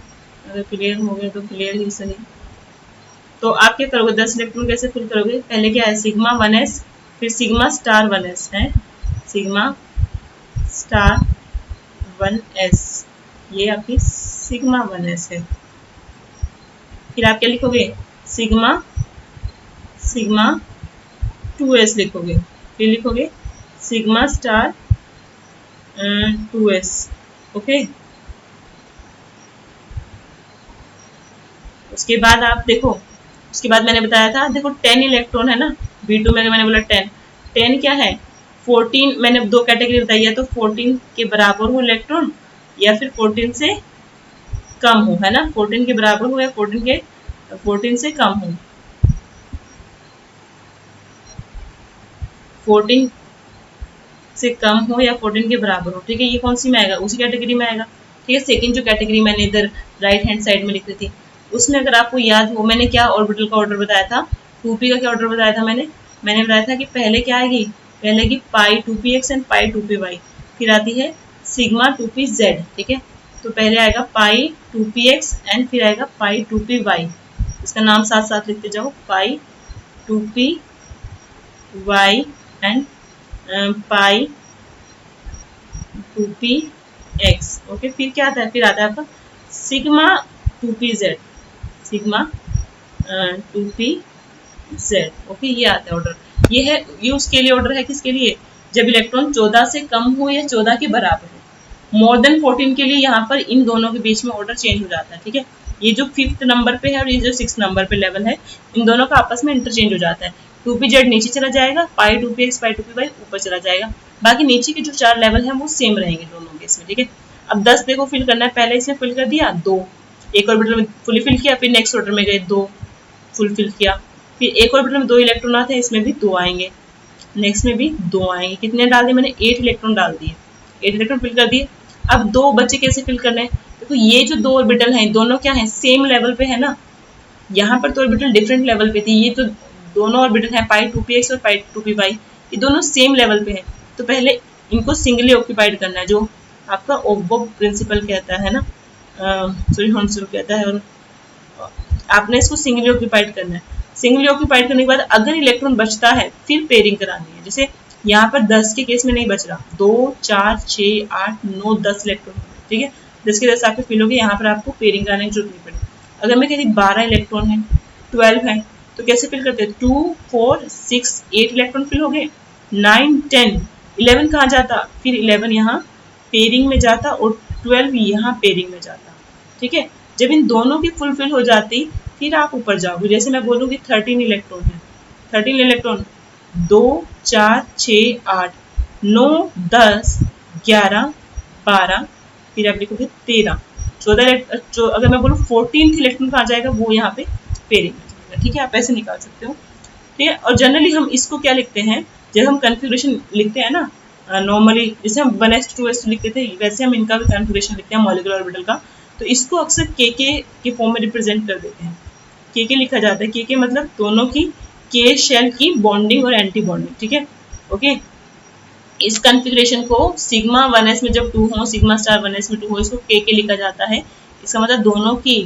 अगर क्लियर हो गया तो क्लियर ही सही। तो आप क्या करोगे? 10 इलेक्ट्रॉन कैसे फिल करोगे? पहले क्या है? सिग्मा 1s, फिर सिग्मा स्टार 1s है, सिग्मा स्टार 1s, ये आपकी सिग्मा 1s है। फिर आप क्या लिखोगे? सिग्मा सिग्मा 2s लिखोगे, फिर लिखोगे सिग्मा स्टार 2s, ओके। उसके बाद आप देखो, उसके बाद मैंने बताया था, देखो 10 इलेक्ट्रॉन है ना, B2 में मैंने बोला 10, 10 क्या है? 14, मैंने दो कैटेगरी बताई है, तो 14 के बराबर हो इलेक्ट्रॉन या फिर 14 से कम हो, है ना। 14 के बराबर हो या 14 से कम हो, 14 से कम हो या 14 के बराबर हो, ठीक है। ये कौन सी में आएगा? उसी कैटेगरी में आएगा, ठीक है। सेकंड जो कैटेगरी मैंने इधर राइट हैंड साइड में लिख रही थी, उसमें अगर आपको याद हो, मैंने क्या ऑर्बिटल का ऑर्डर बताया था? 2p का क्या ऑर्डर बताया था मैंने बताया था कि पहले क्या आएगी? पहले की पाई 2px एंड पाई 2py, फिर आती है सिग्मा 2pz, ठीक है। तो पहले आएगा पाई 2px एंड फिर आएगा पाई 2py। इसका नाम साथ साथ लिखते जाओ, पाई 2py and pi 2px, okay. फिर क्या आता है? फिर आता है आपका sigma 2pz, sigma 2pz, okay. ये आता है ऑर्डर, ये है, ये उसके लिए ऑर्डर है, किसके लिए? जब इलेक्ट्रॉन 14 से कम हो या 14 के बराबर हो। मोर देन 14 के लिए यहाँ पर इन दोनों के बीच में ऑर्डर चेंज हो जाता है, ठीक है। ये जो 5th नंबर पे है और ये जो 6th नंबर पे लेवल है, इन दोनों का आपस में इंटरचेंज हो जाता है। 2pz नीचे चला जाएगा, पाई 2px पाई 2py ऊपर चला जाएगा, बाकी नीचे के जो 4 लेवल है वो सेम रहेंगे दोनों के इसमें, ठीक है। अब 10 देखो फिल करना है, पहले इसमें फिल कर दिया 2, एक ऑर्बिटल में फुली फिल किया, फिर नेक्स्ट ऑर्डर में गए 2 फुल फिल किया, फिर एक ऑर्बिटल में 2 इलेक्ट्रॉन आते हैं, इसमें भी 2 आएंगे, नेक्स्ट में भी 2 आएंगे। कितने डाल दिए मैंने? 8 इलेक्ट्रॉन डाल दिए, 8 इलेक्ट्रॉन फिल कर दिए। अब 2 बच्चे कैसे फिल करने हैं? देखो ये जो 2 ऑर्बिटल हैं, दोनों क्या है? सेम लेवल पे है ना। यहाँ पर तो ऑर्बिटल डिफरेंट लेवल पे थी, ये तो दोनों ऑर्बिटल हैं पाई 2px और पाई 2py, ये दोनों सेम लेवल पे हैं। तो पहले इनको सिंगली ऑक्यूपाइड करना है, जो आपका ओब्बो प्रिंसिपल कहता है ना, सॉरी हॉन्सुल कहता है, और आपने इसको सिंगली ऑक्यूपाइड करना है। सिंगली ऑक्यूपाइड करने के बाद अगर इलेक्ट्रॉन बचता है, फिर पेयरिंग करानी है। जैसे यहाँ पर 10 के केस में नहीं बच रहा, 2 4 6 8 9 10 इलेक्ट्रॉन, ठीक है। 10 के 10 आपके फिल हो गए, यहाँ पर आपको पेयरिंग कराने की जरूरत नहीं पड़ेगी। अगर मैं कहती 12 इलेक्ट्रॉन है, 12 है, तो कैसे फिल करते हैं? 2 4 6 8 इलेक्ट्रॉन फिल हो गए, 9 10 11 कहाँ जाता? फिर 11 यहाँ पेयरिंग में जाता और 12 यहाँ पेयरिंग में जाता, ठीक है। जब इन दोनों की फुलफिल हो जाती, फिर आप ऊपर जाओगे। जैसे मैं बोलूँगी 13 इलेक्ट्रॉन है, 13 इलेक्ट्रॉन 2 4 6 8 9 10 11 12, फिर आप लिखोगे 13 14, अगर मैं बोलूँ 14 इलेक्ट्रॉन कहाँ जाएगा? वो यहाँ पे पेयरिंग में जाएगा, ठीक है। आप ऐसे निकाल सकते हो, ठीक है। और जनरली हम इसको क्या लिखते हैं? जब हम कन्फिग्रेशन लिखते हैं ना, नॉर्मली जैसे हम 1s 2s लिखते थे, वैसे हम इनका भी कन्फिग्रेशन लिखते हैं मॉलिक्यूलर ऑर्बिटल का। तो इसको अक्सर के फॉर्म में रिप्रेजेंट कर देते हैं, के लिखा जाता है। के मतलब दोनों की के शेल की बॉन्डिंग और एंटी बॉन्डिंग, ठीक है, ओके। इस कन्फिग्रेशन को सिग्मा 1s में जब 2 हो, सिग्मा स्टार 1s में 2 हो, इसको के लिखा जाता है। इसका मतलब दोनों की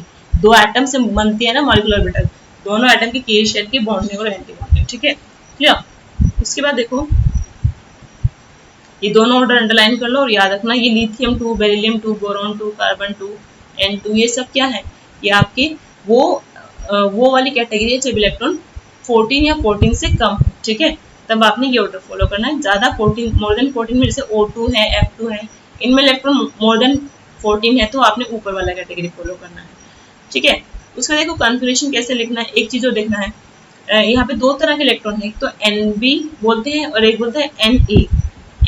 2 एटम से बनती है ना मॉलिक्यूलर ऑर्बिटल, दोनों एटम की के शेल की बॉन्डिंग और एंटी बॉन्डिंग, ठीक है, क्लियर। उसके बाद देखो ये दोनों ऑर्डर अंडरलाइन कर लो और याद रखना ये lithium 2, beryllium 2, boron 2, carbon 2, N2 ये सब क्या है, ये आपके वो वाली कैटेगरी है जब इलेक्ट्रॉन 14 या 14 से कम, ठीक है, तब आपने ये ऑर्डर फॉलो करना है। ज्यादा 14 मोर देन 14 में जैसे O2 है, F2 है, इनमें इलेक्ट्रॉन मोर देन 14 है तो आपने ऊपर वाला कैटेगरी फॉलो करना है, ठीक है। उसका देखो कॉन्फ़िगरेशन कैसे लिखना है, एक चीज और देखना है, यहाँ पे दो तरह के इलेक्ट्रॉन है, एक तो Nb बोलते हैं और एक बोलते हैं Na।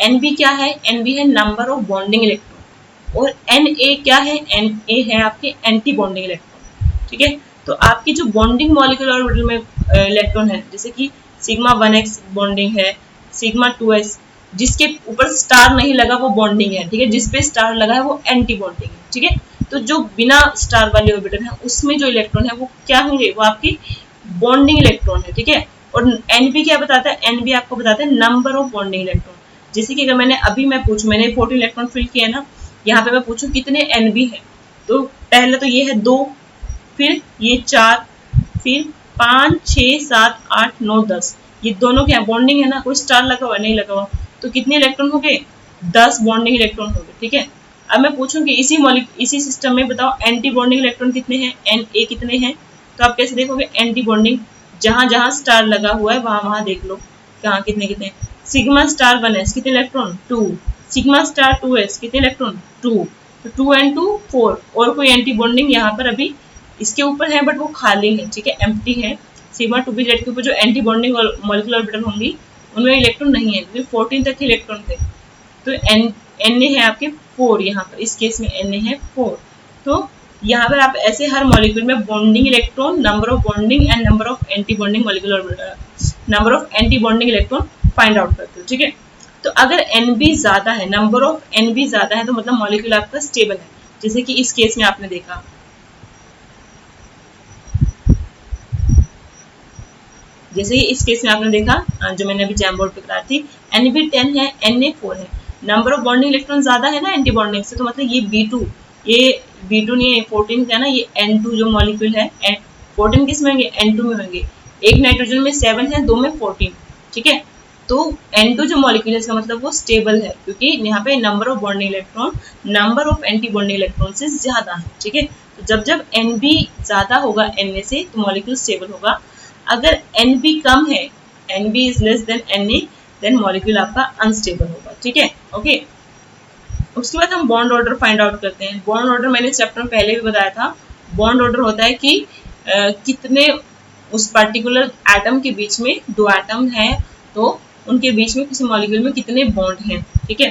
Nb क्या है, Nb है नंबर ऑफ बॉन्डिंग इलेक्ट्रॉन और Na क्या है, Na है आपके एंटी बॉन्डिंग इलेक्ट्रॉन, ठीक है। तो आपकी जो बॉन्डिंग मॉलिक्यूलर ऑर्बिटल में इलेक्ट्रॉन है जैसे कि सिग्मा 1s बॉन्डिंग है, सिग्मा 2s, जिसके ऊपर स्टार नहीं लगा वो बॉन्डिंग है, ठीक है, जिसपे स्टार लगा है वो एंटी बॉन्डिंग है, ठीक है। तो जो बिना स्टार वाले ऑर्बिटल है उसमें जो इलेक्ट्रॉन है वो क्या होंगे, वो आपकी बॉन्डिंग इलेक्ट्रॉन है, ठीक है। और Nb क्या बताता है, Nb आपको बताता है नंबर ऑफ बॉन्डिंग इलेक्ट्रॉन। जैसे कि अगर मैंने 14 इलेक्ट्रॉन फिल किया ना, यहाँ पे मैं पूछूं कितने Nb है, तो पहले तो ये है 2, फिर ये 4, फिर 5, 6, 7, 8, 9, 10, ये दोनों क्या बॉन्डिंग है ना, कोई स्टार लगा हुआ नहीं लगा हुआ, तो कितने इलेक्ट्रॉन हो गए, 10 बॉन्डिंग इलेक्ट्रॉन हो गए, ठीक है। अब मैं पूछूंगी इसी सिस्टम में बताओ एंटी बॉन्डिंग इलेक्ट्रॉन कितने हैं, Na कितने हैं, तो आप कैसे देखोगे, एंटी बॉन्डिंग जहां जहां स्टार लगा हुआ है वहां वहां देख लो कहाँ कितने कितने। सिग्मा स्टार 1s कितने इलेक्ट्रॉन 2, सिग्मा स्टार 2s कितने इलेक्ट्रॉन 2, तो 2 and 2 4, और कोई एंटी बॉन्डिंग यहाँ पर अभी इसके ऊपर है बट वो खाली है, ठीक है, एम्प्टी है। सिग्मा 2p के ऊपर जो एंटी बॉन्डिंग मॉलिक्यूलर ऑर्बिटल होंगी उनमें इलेक्ट्रॉन नहीं है क्योंकि 14 तक इलेक्ट्रॉन थे, तो Na है आपके 4, यहाँ पर इस केस में Na है 4। तो यहाँ पर आप ऐसे हर मॉलिक्यूल में bonding electron, number of bonding and number of anti bonding molecular number of anti bonding electron find out करते हो, ठीक है। तो अगर Nb ज्यादा है, नंबर ऑफ Nb ज्यादा है तो मतलब मॉलिक्यूल आपका स्टेबल है, जैसे कि इस केस में आपने देखा, जैसे इस केस में आपने देखा जो मैंने अभी जैम बोर्ड पे कराई थी, Nb 10 है, Na 4 है, नंबर ऑफ बॉन्डिंग इलेक्ट्रॉन ज्यादा है ना एंटी बॉन्डिंग से, तो मतलब ये B2, ये B2 नहीं है 14 का ना, ये N2 जो मॉलिक्यूल है 14 किस में होंगे, N2 में होंगे, एक नाइट्रोजन में 7 है, 2 में 14, ठीक है। तो N2 जो मॉलिक्यूल है इसका मतलब वो स्टेबल है क्योंकि यहाँ पे number of bonding electron number of anti bonding electron से ज्यादा है, ठीक है। तो जब जब Nb ज्यादा होगा Na से तो मॉलिक्यूल स्टेबल होगा, अगर Nb कम है, Nb is less than Na, then molecule आपका अनस्टेबल होगा, ठीक है, ओके। उसके बाद हम बॉन्ड ऑर्डर फाइंड आउट करते हैं। बॉन्ड ऑर्डर मैंने चैप्टर में पहले भी बताया था, बॉन्ड ऑर्डर होता है कि कितने उस पर्टिकुलर एटम के बीच में, दो एटम है तो उनके बीच में किसी मॉलिक्यूल में कितने बॉन्ड हैं, ठीक है।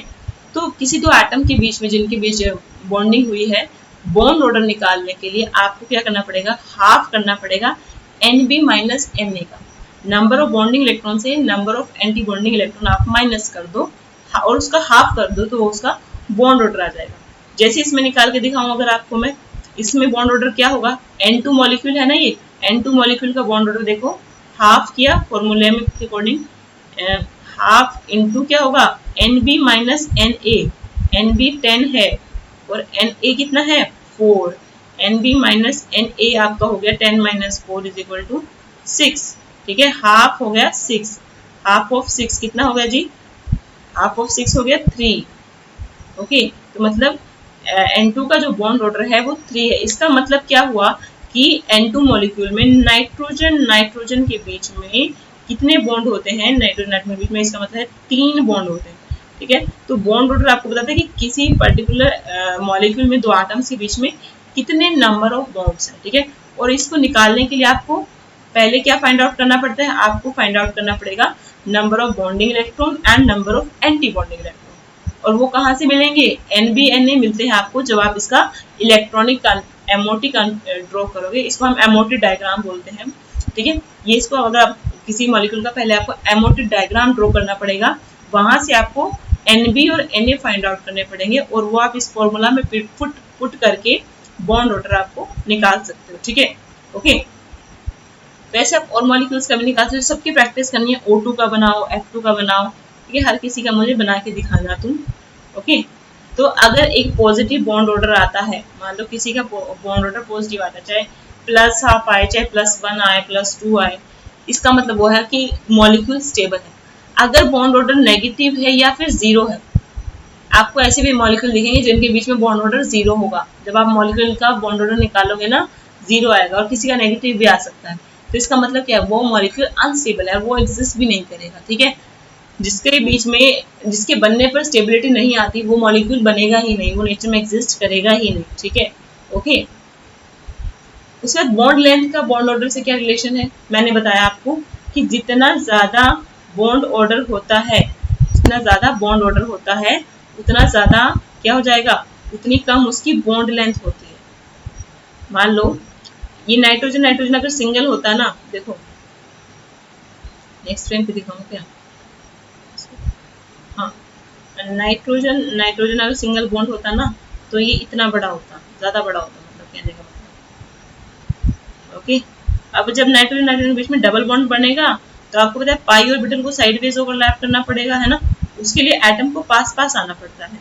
तो किसी दो एटम के बीच में जिनके बीच बॉन्डिंग हुई है, बॉन्ड ऑर्डर निकालने के लिए आपको क्या करना पड़ेगा, हाफ करना पड़ेगा Nb माइनस Na का, नंबर ऑफ बॉन्डिंग इलेक्ट्रॉन से number of anti bonding electron आप माइनस कर दो और उसका हाफ कर दो तो वो उसका बॉन्ड ऑर्डर आ जाएगा। जैसे इसमें निकाल के दिखाऊं अगर आपको मैं, इसमें बॉन्ड ऑर्डर क्या होगा, N2 मॉलिक्यूल है ना, ये N2 मॉलिक्यूल का बॉन्ड ऑर्डर देखो, हाफ किया फॉर्मूले में के अकॉर्डिंग, हाफ इनटू क्या होगा Nb माइनस Na, Nb 10 है और Na कितना है 4, Nb माइनस Na आपका हो गया 10 माइनस 4 इज इक्वल टू 6, ठीक है, हाफ हो गया 6, हाफ ऑफ 6 कितना हो गया जी, हाफ ऑफ 6 हो गया 3, ओके। तो मतलब N2 का जो बॉन्ड ऑर्डर है वो 3 है। इसका मतलब क्या हुआ कि N2 मॉलिक्यूल में नाइट्रोजन के बीच में कितने बॉन्ड होते हैं, नाइट्रोजन के बीच में, इसका मतलब है 3 बॉन्ड होते हैं, ठीक है। तो बॉन्ड ऑर्डर आपको बताता है कि किसी पर्टिकुलर मॉलिक्यूल में दो एटम्स के बीच में कितने नंबर ऑफ बॉन्ड्स हैं, ठीक है। और इसको निकालने के लिए आपको पहले क्या फाइंड आउट करना पड़ता है, आपको फाइंड आउट करना पड़ेगा number of bonding electron and number of anti bonding electron. और वो कहाँ से मिलेंगे, Nb Na मिलते हैं आपको जब आप इसका इलेक्ट्रॉनिक एमओटी ड्रॉ करोगे, इसको हम एमओटी डायग्राम बोलते हैं, ठीक है। ये इसको अगर आप किसी मॉलिक्यूल का पहले आपको एमओटी डायग्राम ड्रॉ करना पड़ेगा, वहां से आपको Nb और Na फाइंड आउट करने पड़ेंगे और वो आप इस फॉर्मूला में पुट करके बॉन्ड ऑर्डर आपको निकाल सकते हो, ठीक है, ओके। वैसे आप और मॉलिक्यूल्स का भी निकाल सकते हो, सबकी प्रैक्टिस करनी है, O2 का बनाओ, F2 का बनाओ, ठीक है, हर किसी का मुझे बना के दिखाना तुम, ओके। तो अगर एक पॉजिटिव बॉन्ड ऑर्डर आता है, मान लो किसी का बॉन्ड ऑर्डर पॉजिटिव आता है, चाहे प्लस हाफ आए, चाहे +1 आए, +2 आए, इसका मतलब वो है कि मॉलिक्यूल स्टेबल है। अगर बॉन्ड ऑर्डर नेगेटिव है या फिर 0 है, आपको ऐसे भी मॉलिक्यूल दिखेंगे जिनके बीच में बॉन्ड ऑर्डर 0 होगा। जब आप मॉलिक्यूल का बॉन्ड ऑर्डर निकालोगे ना, 0 आएगा, और किसी का नेगेटिव भी आ सकता है। तो इसका मतलब क्या है, वो मॉलिक्यूल अनस्टेबल है, वो एग्जिस्ट भी नहीं करेगा। ठीक है, जिसके बीच में, जिसके बनने पर स्टेबिलिटी नहीं आती, वो मॉलिक्यूल बनेगा ही नहीं, वो नेचर में एग्जिस्ट करेगा ही नहीं। ठीक है, ओके। उसके बाद बॉन्ड लेंथ का बॉन्ड ऑर्डर से क्या रिलेशन है, मैंने बताया आपको कि जितना ज्यादा बॉन्ड ऑर्डर होता है, जितना ज्यादा बॉन्ड ऑर्डर होता है, उतना ज्यादा क्या हो जाएगा, उतनी कम उसकी बॉन्ड लेंथ होती है। मान लो ये नाइट्रोजन नाइट्रोजन अगर सिंगल होता है ना, देखो नेक्स्ट फ्रेम पे दिखाऊं क्या, हाँ, नाइट्रोजन नाइट्रोजन अगर सिंगल बॉन्ड होता ना, तो ये इतना बड़ा होता, ज्यादा बड़ा होता, मतलब कहने का मतलब। ओके, अब जब नाइट्रोजन नाइट्रोजन के बीच में डबल बॉन्ड बनेगा, तो आपको पता है पाई ऑर्बिटल को साइडवेज ओवरलैप करना पड़ेगा, है ना। उसके लिए एटम को पास पास आना पड़ता है।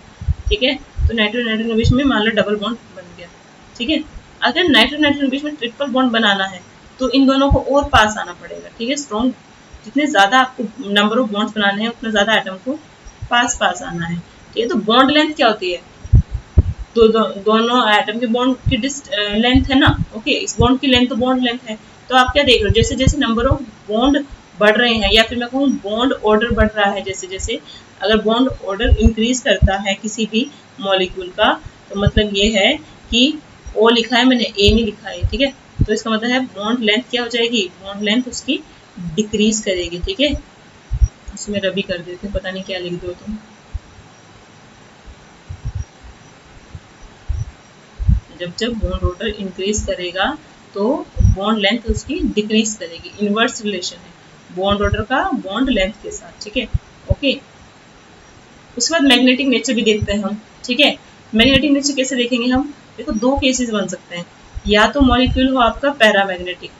ठीक है, तो नाइट्रोजन नाइट्रोजन के बीच में मान लो डबल बॉन्ड बन गया। ठीक है, अगर नाइट्रोजन नाइट्रोजन के बीच में ट्रिपल बॉन्ड बनाना है, तो इन दोनों को और पास आना पड़ेगा। ठीक है, स्ट्रॉन्ग, जितने ज्यादा आपको नंबर ऑफ बॉन्ड्स बनाने हैं, उतना ज्यादा एटम को पास पास आना है। ठीक है, तो बॉन्ड लेंथ क्या होती है, दोनों एटम के बॉन्ड की लेंथ है ना। ओके, इस बॉन्ड की लेंथ तो बॉन्ड लेंथ है। तो आप क्या देख रहे हो, जैसे जैसे नंबर ऑफ बॉन्ड बढ़ रहे हैं, या फिर मैं कहूँ बॉन्ड ऑर्डर बढ़ रहा है, जैसे जैसे अगर बॉन्ड ऑर्डर इंक्रीज करता है किसी भी मॉलिक्यूल का, तो मतलब ये है कि ओ लिखा है मैंने, ए नहीं लिखा है। ठीक है, तो इसका मतलब है बॉन्ड लेंथ क्या हो जाएगी, बॉन्ड लेंथ उसकी डिक्रीज करेगी। ठीक है, उसमें रबी कर देते, पता नहीं क्या लिख दो तुम। जब जब बॉन्ड ऑर्डर इंक्रीज करेगा, तो बॉन्ड लेंथ उसकी डिक्रीज करेगी। इनवर्स रिलेशन है बॉन्ड ऑर्डर का बॉन्ड लेंथ के साथ। ठीक है, ओके। उसके बाद मैग्नेटिक नेचर भी देखते हैं हम। ठीक है, मैग्नेटिक नेचर कैसे देखेंगे हम, देखो दो केसेस बन सकते हैं, या तो मॉलिक्यूल हो आपका पैरामैग्नेटिक,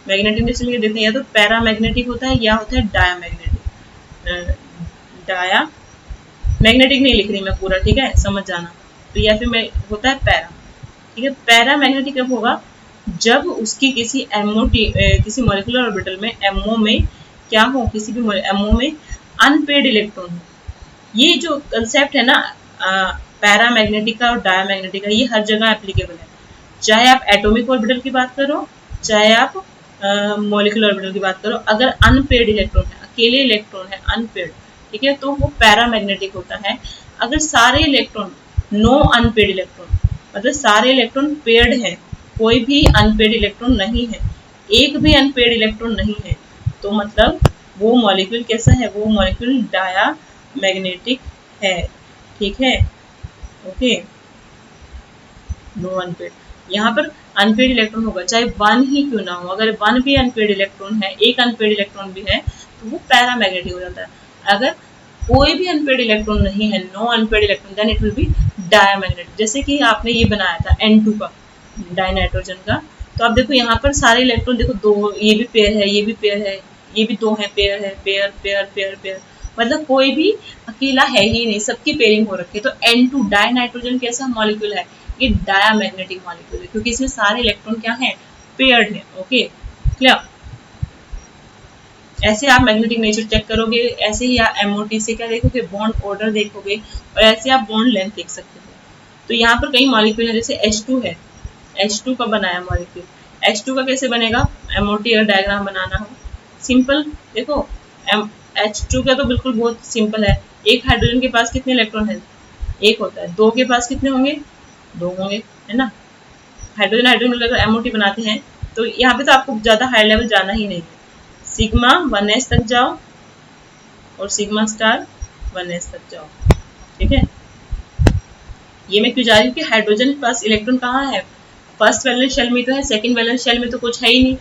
मैग्नेटिक नेचर में देखते हैं या तो पैरामैग्नेटिक होता है या होता है डायामैग्नेटिक। डाया मैग्नेटिक नहीं लिख रही मैं पूरा, ठीक है, समझ जाना। तो या फिर मैं होता है पैरा। ठीक है, पैरामैग्नेटिक कब होगा, जब उसकी किसी किसी मॉलिक्यूलर ऑर्बिटल में एमओ में क्या हो, किसी भी एमओ में अनपेड इलेक्ट्रॉन हो। ये जो कंसेप्ट है ना पैरामैग्नेटिक का और डायामैग्नेटिक का, ये हर जगह एप्लीकेबल है, चाहे आप एटॉमिक ऑर्बिटल की बात करो, चाहे आप मॉलिक्यूलर ऑर्बिटल की बात करो। अगर अनपेड इलेक्ट्रॉन है, अकेले इलेक्ट्रॉन है अनपेड, ठीक है, तो वो पैरामैग्नेटिक होता है। अगर सारे इलेक्ट्रॉन, नो अनपेड इलेक्ट्रॉन, मतलब सारे इलेक्ट्रॉन पेड है, कोई भी अनपेड इलेक्ट्रॉन नहीं है, एक भी अनपेड इलेक्ट्रॉन नहीं है, तो मतलब वो मॉलिक्यूल कैसा है, वो मॉलिक्यूल डाया मैग्नेटिक है। ठीक है, ओके, नो अनपेड। यहाँ पर अनपेड इलेक्ट्रॉन होगा, चाहे वन ही क्यों ना हो, अगर वन भी अनपेड इलेक्ट्रॉन है, एक अनपेड इलेक्ट्रॉन भी है, तो वो पैरामैग्नेटिक हो जाता है। अगर कोई भी अनपेड इलेक्ट्रॉन नहीं है, no unpaired electron, then it will be diamagnetic. जैसे कि आपने ये बनाया था N2 का, डाइनाइट्रोजन का, तो आप देखो यहाँ पर सारे इलेक्ट्रॉन देखो, दो ये भी पेयर है, ये भी पेयर है, ये भी दो है, पेयर है, पेयर पेयर पेयर पेयर, मतलब कोई भी अकेला है ही नहीं, सबकी पेयरिंग हो रखी है। तो N2 डाइनाइट्रोजन कैसा मॉलिक्यूल है, ये डायामैग्नेटिक मॉलिक्यूल है, क्योंकि इसमें सारे इलेक्ट्रॉन क्या है, पेयर्ड है। Okay, clear. ऐसे आप मैग्नेटिक नेचर चेक करोगे, ऐसे ही आप एमओटी से क्या देखोगे, बॉन्ड ऑर्डर देखोगे, और ऐसे आप बॉन्ड लेंथ देख सकते हो। तो यहाँ पर कई मॉलिक्यूल है, जैसे H2 है, H2 का बनाया मॉलिक्यूल, H2 का कैसे बनेगा, एमओटी अगर डायग्राम बनाना हो, सिंपल देखो, H2 का तो बिल्कुल बहुत सिंपल है। एक हाइड्रोजन के पास कितने इलेक्ट्रॉन है, एक होता है, दो के पास कितने होंगे, दो होंगे, है ना। हाइड्रोजन हाइड्रोजन मिलकर एमओटी बनाते हैं, तो यहाँ पे तो आपको ज्यादा हाई लेवल जाना ही नहीं है, सिग्मा 1s तक जाओ और सिग्मा स्टार 1s तक जाओ। ठीक है, ये मैं क्यों जा रही हूँ कि हाइड्रोजन के पास इलेक्ट्रॉन कहाँ है, फर्स्ट वैलेंस शेल में तो है, सेकंड वैलेंस शेल में तो कुछ है ही नहीं।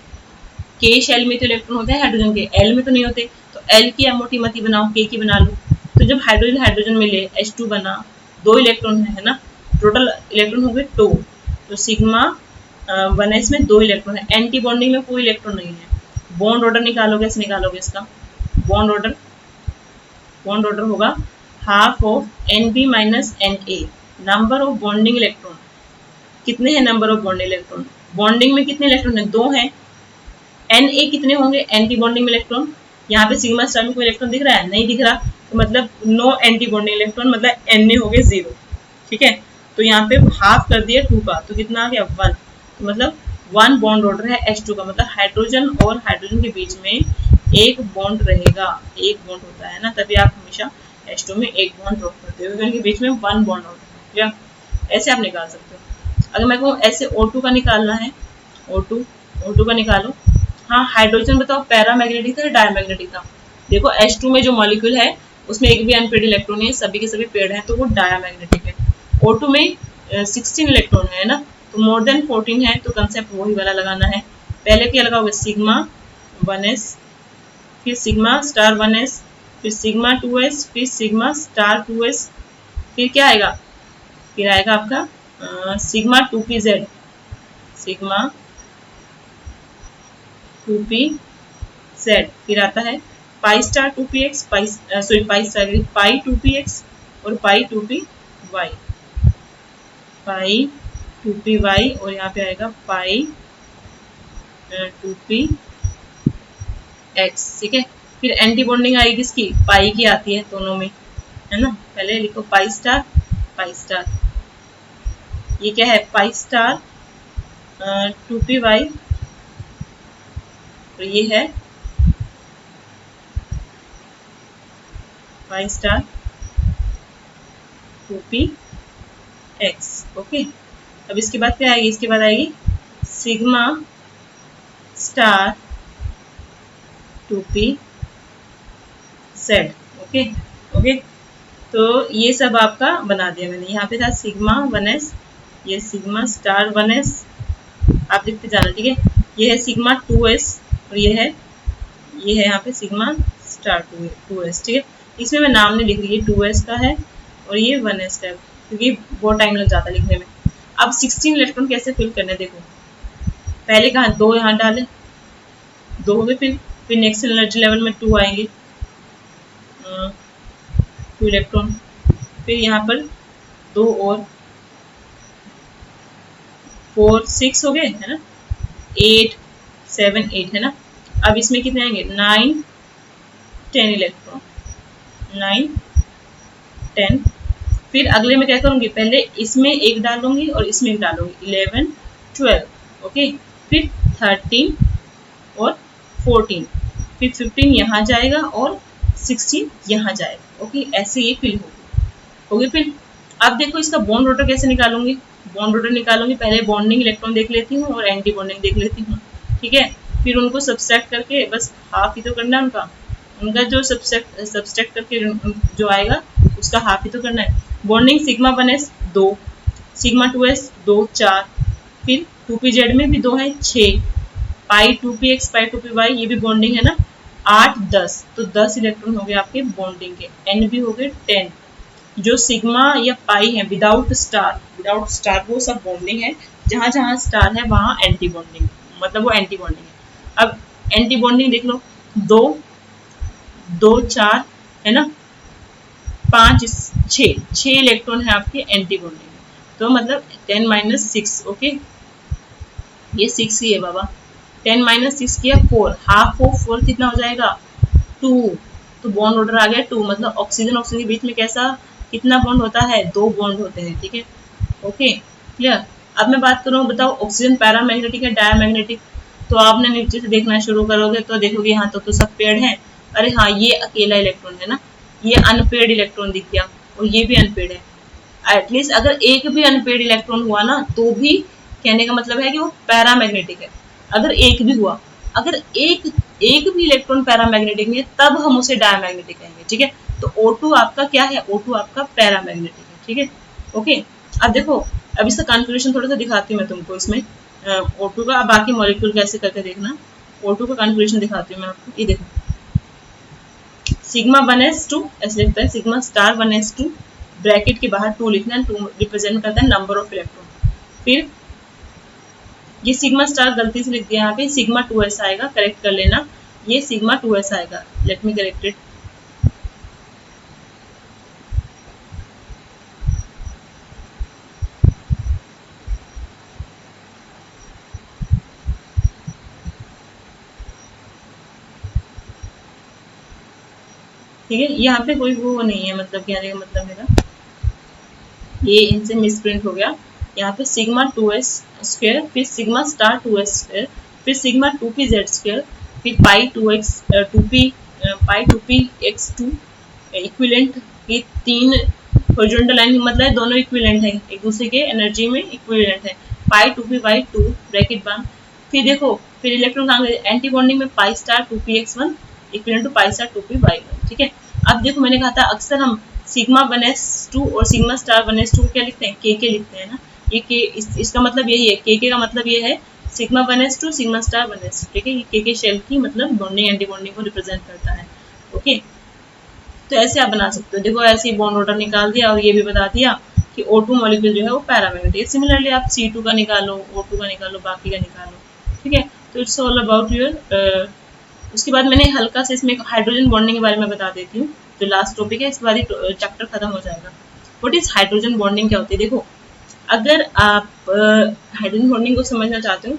के शेल में तो इलेक्ट्रॉन होते हैं हाइड्रोजन के, एल में तो नहीं होते, तो एल की एमओटी मत ही बनाओ, के की बना लो। तो जब हाइड्रोजन हाइड्रोजन मिले, H2 बना, दो इलेक्ट्रॉन है ना, टोटल इलेक्ट्रॉन हो गए 2, तो सिग्मा 1s में दो इलेक्ट्रॉन है, एंटी बॉन्डिंग में कोई इलेक्ट्रॉन नहीं है। बॉन्ड ऑर्डर निकालोगे, कैसे निकालोगे इसका बॉन्ड ऑर्डर, बॉन्ड ऑर्डर होगा half of NB minus NA, number of bonding electron. कितने हैं number of bonding electron, bonding में कितने इलेक्ट्रॉन है? 2 हैं। Na कितने होंगे एंटी बॉन्डिंग में इलेक्ट्रॉन? यहाँ पे सिग्मा स्टार में कोई इलेक्ट्रॉन दिख रहा है? नहीं दिख रहा, तो मतलब नो एंटी बॉन्डिंग इलेक्ट्रॉन, मतलब Na हो गए 0। ठीक है, तो यहाँ पे हाफ कर दिया 2 का, तो कितना आ गया 1। तो मतलब 1 बॉन्ड ऑर्डर है H2 का, मतलब हाइड्रोजन और हाइड्रोजन के बीच में एक बॉन्ड रहेगा, एक बॉन्ड होता है ना, तभी आप हमेशा H2 में एक बॉन्ड ड्रॉप करते हो, उनके बीच में 1 बॉन्ड ऑर्डर है। ऐसे आप निकाल सकते हो। अगर मैं कहूँ ऐसे O2 का निकालना है, O2 का निकालो। हाँ, हाइड्रोजन बताओ पैरामैग्नेटिक था या डायमैग्नेटिक था? देखो H2 में जो मॉलिक्यूल है उसमें एक भी अनपेड इलेक्ट्रॉन है, सभी के सभी पेड हैं, तो वो डायमैग्नेटिक है। O2 में 16 इलेक्ट्रॉन है ना, तो मोर देन 14 है, तो कंसेप्ट वही वाला लगाना है। पहले क्या लगाओगे? सिग्मा 1s, फिर सिग्मा स्टार 1s, फिर सिग्मा 2s, फिर सिग्मा स्टार 2s, फिर क्या आएगा? फिर आएगा आपका सिग्मा 2pz, सिग्मा 2pz, फिर आता है पाई स्टार 2px, पाई स्टार पाई 2px और पाई 2py, पाई 2py, और यहाँ पे आएगा पाई 2px। ठीक है, फिर एंटी बॉन्डिंग आएगी किसकी? पाई की आती है दोनों में, है ना। पहले लिखो पाई स्टार, पाई स्टार, ये क्या है? पाई स्टार 2py, और ये है पाई स्टार 2px। ओके, अब इसके बाद क्या आएगी? इसके बाद आएगी sigma star 2pz। Okay okay, तो ये सब आपका बना दिया मैंने। यहाँ पे था सिग्मा 1s, ये सिग्मा स्टार 1s, आप लिखते जाना। ठीक है, ये है सिग्मा 2s, और ये है यहाँ पे सिग्मा स्टार 2s। ठीक है, इसमें मैं नाम नहीं लिख रही, ये 2s का है और ये 1s का है, क्योंकि बहुत टाइम लग जाता है लिखने में। अब 16 इलेक्ट्रॉन कैसे फिल करने, देखो पहले कहाँ 2 यहाँ डाले, 2 हो गए, फिर नेक्स्ट एनर्जी लेवल में 2 आएंगे, 2 इलेक्ट्रॉन, फिर यहाँ पर 2 और 4 6 हो गए, है ना, 8 7 8, है ना। अब इसमें कितने आएंगे? 9 10 इलेक्ट्रॉन, 9 10। फिर अगले में क्या करूंगी? पहले इसमें एक डालूंगी और इसमें एक डालूंगी, 11 12। ओके, फिर 13 और 14, फिर 15 यहाँ जाएगा और 16 यहाँ जाएगा। ओके, ऐसे ये फिल होगी। फिर अब देखो इसका बॉन्ड ऑर्डर कैसे निकालूंगी? बॉन्ड ऑर्डर निकालूंगी, पहले बॉन्डिंग इलेक्ट्रॉन देख लेती हूँ और एंटी बॉन्डिंग देख लेती हूँ। ठीक है, फिर उनको सब्सट्रैक्ट करके बस हाफ ही तो करना है उनका जो सब्सट्रैक्ट करके जो आएगा उसका हाफ ही तो करना है। Bonding sigma 1s 2, sigma 2s 2 4, फिर 2pz में भी 2 है 6, पाई 2px पाई 2py, ये भी बॉन्डिंग है ना, 8 10, तो 10 इलेक्ट्रॉन हो गए आपके बॉन्डिंग के। n भी हो गए 10। जो सिग्मा या पाई है विदाउट स्टार वो सब बॉन्डिंग है, जहां जहां स्टार है वहां एंटी बॉन्डिंग, मतलब वो एंटी बॉन्डिंग है। अब एंटी बॉन्डिंग देख लो, 2 2 4, है ना, 5 6 इलेक्ट्रॉन है आपके एंटी बॉन्डिंग, तो मतलब 10 - 6। ओके, ये 6 ही है बाबा, 10 - 6 किया 4, हाफ ऑफ 4 कितना हो जाएगा? 2, तो बॉन्ड ऑर्डर आ गया 2, मतलब ऑक्सीजन के बीच में कैसा कितना बॉन्ड होता है? 2 बॉन्ड होते हैं। ठीक है, ओके क्लियर। अब मैं बात करूँ, बताओ ऑक्सीजन पैरामैग्नेटिक है डायमैग्नेटिक? तो आपने नीचे से देखना शुरू करोगे तो देखोगे यहाँ तो सब पेड़ हैं। अरे हाँ, ये अकेला इलेक्ट्रॉन है ना, ये अनपेड इलेक्ट्रॉन दिख गया, और ये भी अनपेड है। एटलीस्ट अगर एक भी अनपेड इलेक्ट्रॉन हुआ ना तो भी कहने का मतलब है कि वो पैरामैग्नेटिक है। अगर एक भी हुआ, अगर एक भी इलेक्ट्रॉन पैरामैग्नेटिक नहीं है, तब हम उसे डायमैग्नेटिक कहेंगे। ठीक है, तो O2 आपका क्या है? O2 आपका पैरामैग्नेटिक है। ठीक है, ओके। अब देखो, अब इसका कॉन्फ़िगरेशन थोड़ा सा दिखाती हूँ मैं तुमको इसमें O2 का। बाकी मॉलिक्यूल कैसे करके देखना, O2 का कॉन्फ़िगरेशन दिखाती हूँ मैं आपको। ये देखो, सिग्मा 1s2 ऐसे लिखता है, सिग्मा स्टार 1s2, ब्रैकेट के बाहर 2 लिखना है, 2 रिप्रेजेंट करता है नंबर ऑफ इलेक्ट्रॉन। फिर ये सिग्मा स्टार गलती से लिख दिया, यहाँ पे सिग्मा 2s आएगा, करेक्ट कर लेना, ये सिग्मा 2s आएगा। Let me correct it. ठीक है, यहाँ पे कोई वो नहीं है, मतलब कहने का मतलब मेरा ये इनसे मिसप्रिंट हो गया। यहाँ पे सिग्मा 2s स्क्वायर, फिर सिग्मा स्टार 2s स्क्वायर, फिर सिग्मा 2p z स्क्वायर, फिर पाई 2x 2p पाई 2p x2 इक्विलेंट। ये तीन हॉरिजॉन्टल लाइन मतलब दोनों इक्विलेंट है, एक दूसरे के एनर्जी में इक्विलेंट है। पाई 2p बाई 2 ब्रैकेट बंद। फिर देखो, फिर इलेक्ट्रॉन कहाँ गए, एंटी बॉन्डिंग में pi star 2p x1 equivalent to pi star 2p by 1। ठीक है, अब देखो मैंने कहा था अक्सर हम सिग्मा 1s2 और सिग्मा स्टार 1s2 को क्या लिखते हैं, के लिखते हैं ना। ये के इसका मतलब यही है, के का मतलब ये है sigma 1s2 sigma star 1s2। ठीक है, ये के शेल की मतलब बॉन्डिंग एंटी बॉन्डिंग को रिप्रेजेंट करता है। ओके, तो ऐसे आप बना सकते हो। देखो ऐसे ही बॉन्ड ऑर्डर निकाल दिया और ये भी बता दिया कि O2 मॉलिक्यूल जो है वो पैरामैग्नेटिक है। सिमिलरली आप C2 का निकालो, O2 का निकालो, बाकी का निकालो। ठीक है, तो इट्स ऑल अबाउट योर। उसके बाद मैंने हल्का से इसमें हाइड्रोजन बॉन्डिंग के बारे में बता देती हूँ, जो लास्ट टॉपिक है, इसके बाद ही चैप्टर खत्म हो जाएगा। व्हाट इज हाइड्रोजन बॉन्डिंग, क्या होती है। देखो, अगर आप हाइड्रोजन बॉन्डिंग को समझना चाहते हो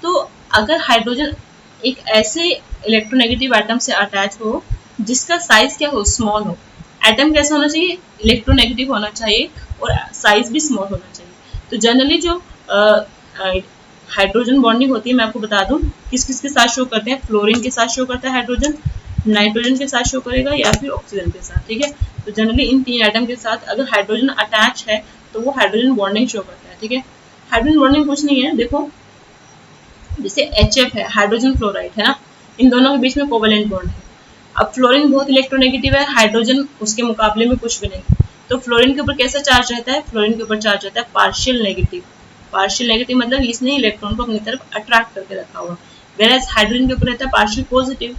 तो अगर हाइड्रोजन एक ऐसे इलेक्ट्रोनेगेटिव एटम से अटैच हो जिसका साइज क्या हो, स्मॉल हो। एटम कैसा होना चाहिए, इलेक्ट्रोनेगेटिव होना चाहिए और साइज भी स्मॉल होना चाहिए। तो जनरली जो हाइड्रोजन बॉन्डिंग होती है, मैं आपको बता दूं किस किस के साथ शो करते हैं। फ्लोरीन के साथ शो करता है हाइड्रोजन, नाइट्रोजन के साथ शो करेगा या फिर ऑक्सीजन के साथ। ठीक है, तो जनरली इन तीन एटम के साथ अगर हाइड्रोजन अटैच है तो वो हाइड्रोजन बॉन्डिंग शो करता है। ठीक है, हाइड्रोजन बॉन्डिंग कुछ नहीं है, देखो जैसे HF है, हाइड्रोजन फ्लोराइड है ना, इन दोनों के बीच में कोवेलेंट बॉन्ड है। अब फ्लोरीन बहुत इलेक्ट्रोनेगेटिव है, हाइड्रोजन उसके मुकाबले में कुछ भी नहीं। तो फ्लोरीन के ऊपर कैसा चार्ज रहता है, फ्लोरीन के ऊपर चार्ज रहता है पार्शियल नेगेटिव। पार्शियल नेगेटिव मतलब इसने इलेक्ट्रॉन को अपनी तरफ अट्रैक्ट करके रखा हुआ, वेराज हाइड्रोजन के ऊपर रहता है पार्शियल पॉजिटिव।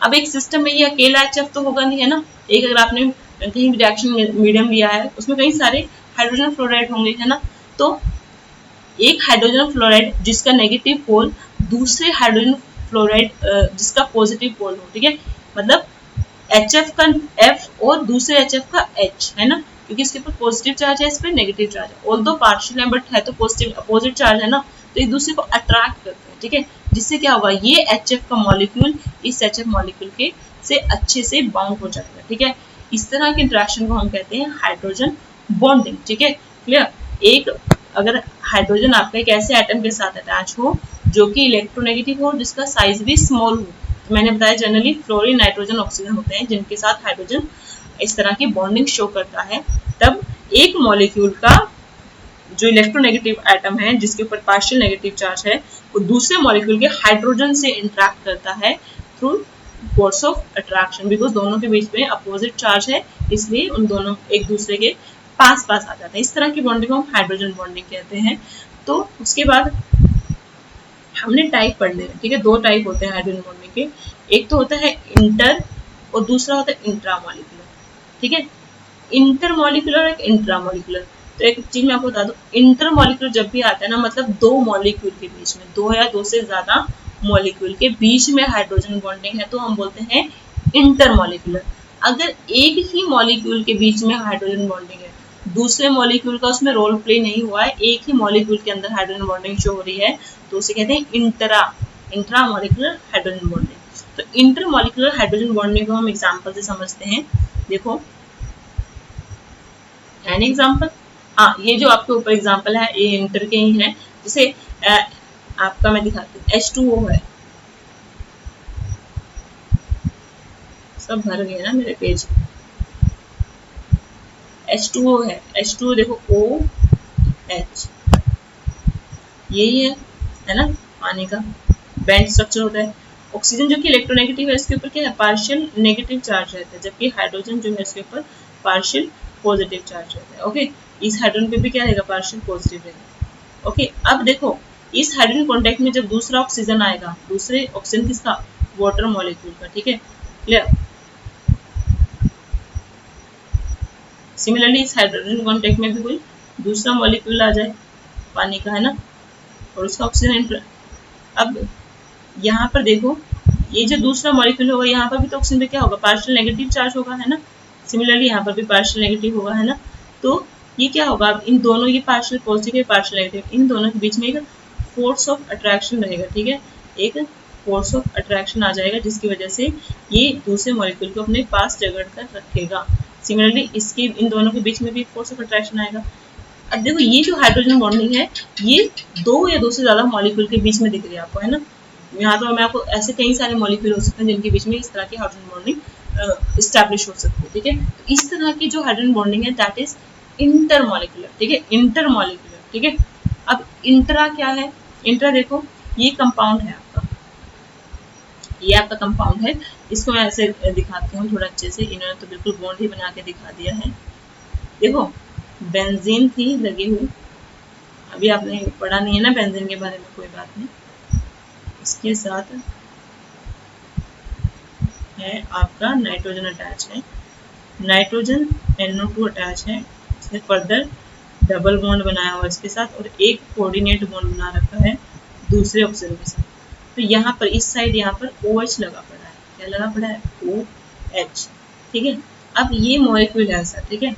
अब एक सिस्टम में ये अकेला HF तो होगा नहीं, है ना। एक अगर आपने कहीं भी रिएक्शन मीडियम लिया है उसमें कई सारे हाइड्रोजन फ्लोराइड होंगे, है ना। तो एक हाइड्रोजन फ्लोराइड जिसका नेगेटिव पोल दूसरे हाइड्रोजन फ्लोराइड जिसका पॉजिटिव पोल हो। ठीक है, मतलब HF का F और दूसरे HF का H, है ना, क्योंकि इसके ऊपर पॉजिटिव चार्ज है, इस पर नेगेटिव चार्ज है। ऑल्दो पार्शियल है बट है तो पॉजिटिव अपोजिट चार्ज है ना, तो एक दूसरे को अट्रैक्ट करते हैं। ठीक है, जिससे क्या होगा, ये HF का मॉलिक्यूल इस HF मॉलिक्यूल के से अच्छे से बाउंड हो जाएगा। ठीक है, इस तरह के इंटरेक्शन को हम कहते हैं हाइड्रोजन बॉन्डिंग। ठीक है, क्लियर। एक अगर हाइड्रोजन आपका एक ऐसे एटम के साथ अटैच हो जो कि इलेक्ट्रोनेगेटिव हो, जिसका साइज भी स्मॉल हो, तो मैंने बताया जनरली फ्लोरीन, नाइट्रोजन, ऑक्सीजन होते हैं जिनके साथ हाइड्रोजन इस तरह की बॉन्डिंग शो करता है। तब एक मॉलिक्यूल का जो इलेक्ट्रोनेगेटिव एटम है जिसके ऊपर पार्शियल नेगेटिव चार्ज है, वो दूसरे मॉलिक्यूल के हाइड्रोजन से इंटरेक्ट करता है through force of attraction, because दोनों के बीच में अपोजिट चार्ज है, इसलिए उन दोनों एक दूसरे के पास पास आ जाते हैं। इस तरह की बॉन्डिंग को हम हाइड्रोजन बॉन्डिंग कहते हैं। तो उसके बाद हमने टाइप पढ़ने हैं। ठीक है, दो टाइप होते हैं हाइड्रोजन बॉन्डिंग के, एक तो होता है इंटर और दूसरा होता है इंट्रामोलिकुलर। ठीक है, इंटरमोलिकुलर एक इंट्रामोलिकुलर। तो एक चीज मैं आपको बता दूं, इंटरमोलिकुलर जब भी आता है ना, मतलब दो मॉलिक्यूल के बीच में, दो या दो से ज्यादा मॉलिक्यूल के बीच में हाइड्रोजन बॉन्डिंग है तो हम बोलते हैं इंटरमोलिकुलर। अगर एक ही मॉलिक्यूल के बीच में हाइड्रोजन बॉन्डिंग है, दूसरे मॉलिक्यूल का उसमें रोल प्ले नहीं हुआ है, एक ही मॉलिक्यूल के अंदर हाइड्रोजन बॉन्डिंग शो हो रही है, तो उसे कहते हैं इंट्रामोलिकुलर हाइड्रोजन बॉन्डिंग। तो इंटरमोलिकुलर हाइड्रोजन बॉन्डिंग को हम एग्जांपल से समझते हैं। देखो एन एग्जाम्पल, हाँ ये जो आपके ऊपर एग्जाम्पल है ये इंटर के ही है। जैसे आपका मैं दिखाती हूँ, H2O है, सब भर गए ना मेरे पेज। H2O है, H2O देखो OH, यही है ना, पानी का बैंड स्ट्रक्चर होता है। ऑक्सीजन जो कि इलेक्ट्रोनेगेटिव है, इसके ऊपर क्या है, पार्शियल नेगेटिव चार्ज रहता है, जबकि हाइड्रोजन जो है इसके ऊपर पार्शियल पॉजिटिव चार्ज रहता है। ओके, इस हाइड्रोजन पे भी क्या रहेगा, पार्शियल पॉजिटिव रहेगा। ओके, अब देखो इस हाइड्रोजन कॉन्टेक्ट में जब दूसरा ऑक्सीजन आएगा, दूसरे ऑक्सीजन किसका, वाटर मॉलिक्यूल का। ठीक है, क्लियर। सिमिलरली इस हाइड्रोजन कॉन्टेक्ट में भी कोई दूसरा मॉलिक्यूल आ जाए पानी का, है ना, और उसका ऑक्सीजन। अब यहाँ पर देखो, ये जो दूसरा मॉलिक्यूल होगा यहाँ पर भी तो ऑक्सीजन पे क्या होगा, पार्शियल नेगेटिव चार्ज होगा, है ना। सिमिलरली यहाँ पर भी पार्शियल नेगेटिव होगा, है ना। तो ये क्या होगा, अब इन दोनों, ये पार्शियल पॉजिटिव पार्शियल नेगेटिव, इन दोनों के बीच में एक फोर्स ऑफ अट्रैक्शन रहेगा। ठीक है, एक फोर्स ऑफ अट्रैक्शन आ जाएगा, जिसकी वजह से ये दूसरे मॉलिक्यूल को अपने पास जकड़ कर रखेगा। सिमिलरली इसके इन दोनों के बीच में भी फोर्स ऑफ अट्रैक्शन आएगा। अब देखो ये जो हाइड्रोजन बॉन्डिंग है ये दो या दो से ज्यादा मॉलिक्यूल के बीच में दिख रही है आपको, है ना। यहाँ तो मैं आपको ऐसे कई सारे मॉलिक्यूल हो सकते हैं जिनके बीच में इस तरह की हाइड्रोजन बॉन्डिंग इस्टेब्लिश हो सकती है, ठीक है। तो इस तरह की जो हाइड्रोजन बॉन्डिंग है दैट इज इंटरमॉलिक्यूलर, ठीक है, इंटरमॉलिक्यूलर, ठीक है। अब इंट्रा क्या है? इंट्रा देखो ये कंपाउंड है आपका, ये आपका कंपाउंड है। इसको मैं ऐसे दिखाती हूँ थोड़ा अच्छे से, इन्होंने तो बिल्कुल बॉन्ड ही बना के दिखा दिया है। देखो बेंजीन थी लगी हुई, अभी आपने पढ़ा नहीं है ना बेंजीन के बारे में, कोई बात नहीं। इसके साथ है आपका नाइट्रोजन अटैच है, नाइट्रोजन NO2 अटैच है, इसने फर्दर डबल बॉन्ड बनाया हुआ इसके साथ और एक कोऑर्डिनेट बॉन्ड बना रखा है दूसरे ऑक्सीजन के साथ। तो यहाँ पर इस साइड यहाँ पर OH लगा पड़ा है, क्या लगा पड़ा है? OH, ठीक है। अब ये मॉलिक्यूल है ऐसा, ठीक है,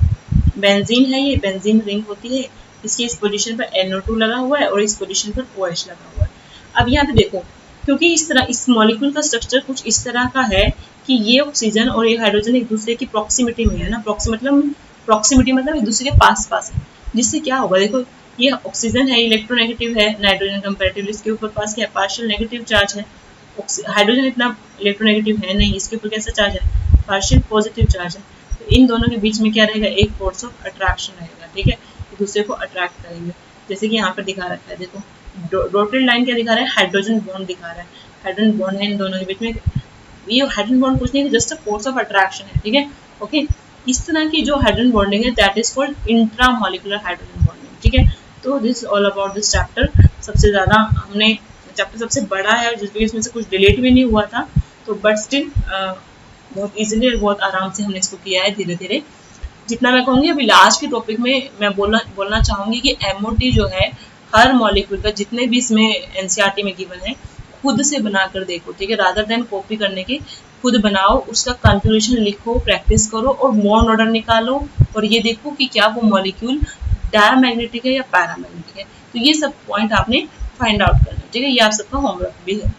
बेंजीन है, ये बेंजीन रिंग होती है, इसकी इस पोजीशन पर NO2 लगा हुआ है और इस पोजीशन पर OH लगा हुआ है। अब यहाँ पे देखो क्योंकि इस तरह इस मॉलिक्यूल का स्ट्रक्चर कुछ इस तरह का है कि ये ऑक्सीजन और ये हाइड्रोजन एक दूसरे की प्रॉक्सिमिटी में है ना, प्रॉक्सिमिटी मतलब एक दूसरे के पास पास है, जिससे क्या होगा देखो ये ऑक्सीजन है, इलेक्ट्रोनेगेटिव है नाइट्रोजन कंपैरेटिवली, इसके ऊपर पास क्या है? पार्शियल नेगेटिव चार्ज है। हाइड्रोजन इतना इलेक्ट्रोनेगेटिव है नहीं, इसके ऊपर कैसा चार्ज है? पार्शियल पॉजिटिव चार्ज है। तो इन दोनों के बीच में क्या रहेगा? एक फोर्स ऑफ अट्रैक्शन रहेगा, ठीक है, एक दूसरे को अट्रैक्ट करेंगे। जैसे कि यहाँ पर दिखा रखा है, देखो डॉटेड लाइन क्या दिखा रहा है? हाइड्रोजन बॉन्ड दिखा रहा है, हाइड्रोजन बॉन्ड है इन दोनों के बीच में। ये हाइड्रोजन बॉन्ड कुछ नहीं, just a force of attraction है, ठीक है, ओके। इस तरह की जो हाइड्रोजन बॉन्डिंग है that is called intramolecular hydrogen bonding, ठीक है। तो this all about this chapter. सबसे ज्यादा हमने चैप्टर सबसे बड़ा है और जिसमें इसमें से कुछ डिलीट भी नहीं हुआ था, तो बट स्टिल बहुत इजीली और बहुत आराम से हमने इसको किया है धीरे धीरे। जितना मैं कहूँगी अभी लास्ट के टॉपिक में मैं बोलना चाहूँगी कि MOT जो है हर मॉलिक्यूल का जितने भी इसमें NCERT में गिवन है खुद से बनाकर देखो, ठीक है, रादर देन कॉपी करने के खुद बनाओ, उसका कॉन्फ़िगरेशन लिखो, प्रैक्टिस करो और बॉन्ड ऑर्डर निकालो और ये देखो कि क्या वो मॉलिक्यूल डायमैग्नेटिक है या पैरामैग्नेटिक है। तो ये सब पॉइंट आपने फाइंड आउट करना, ठीक है, ये आप सबका होमवर्क भी है।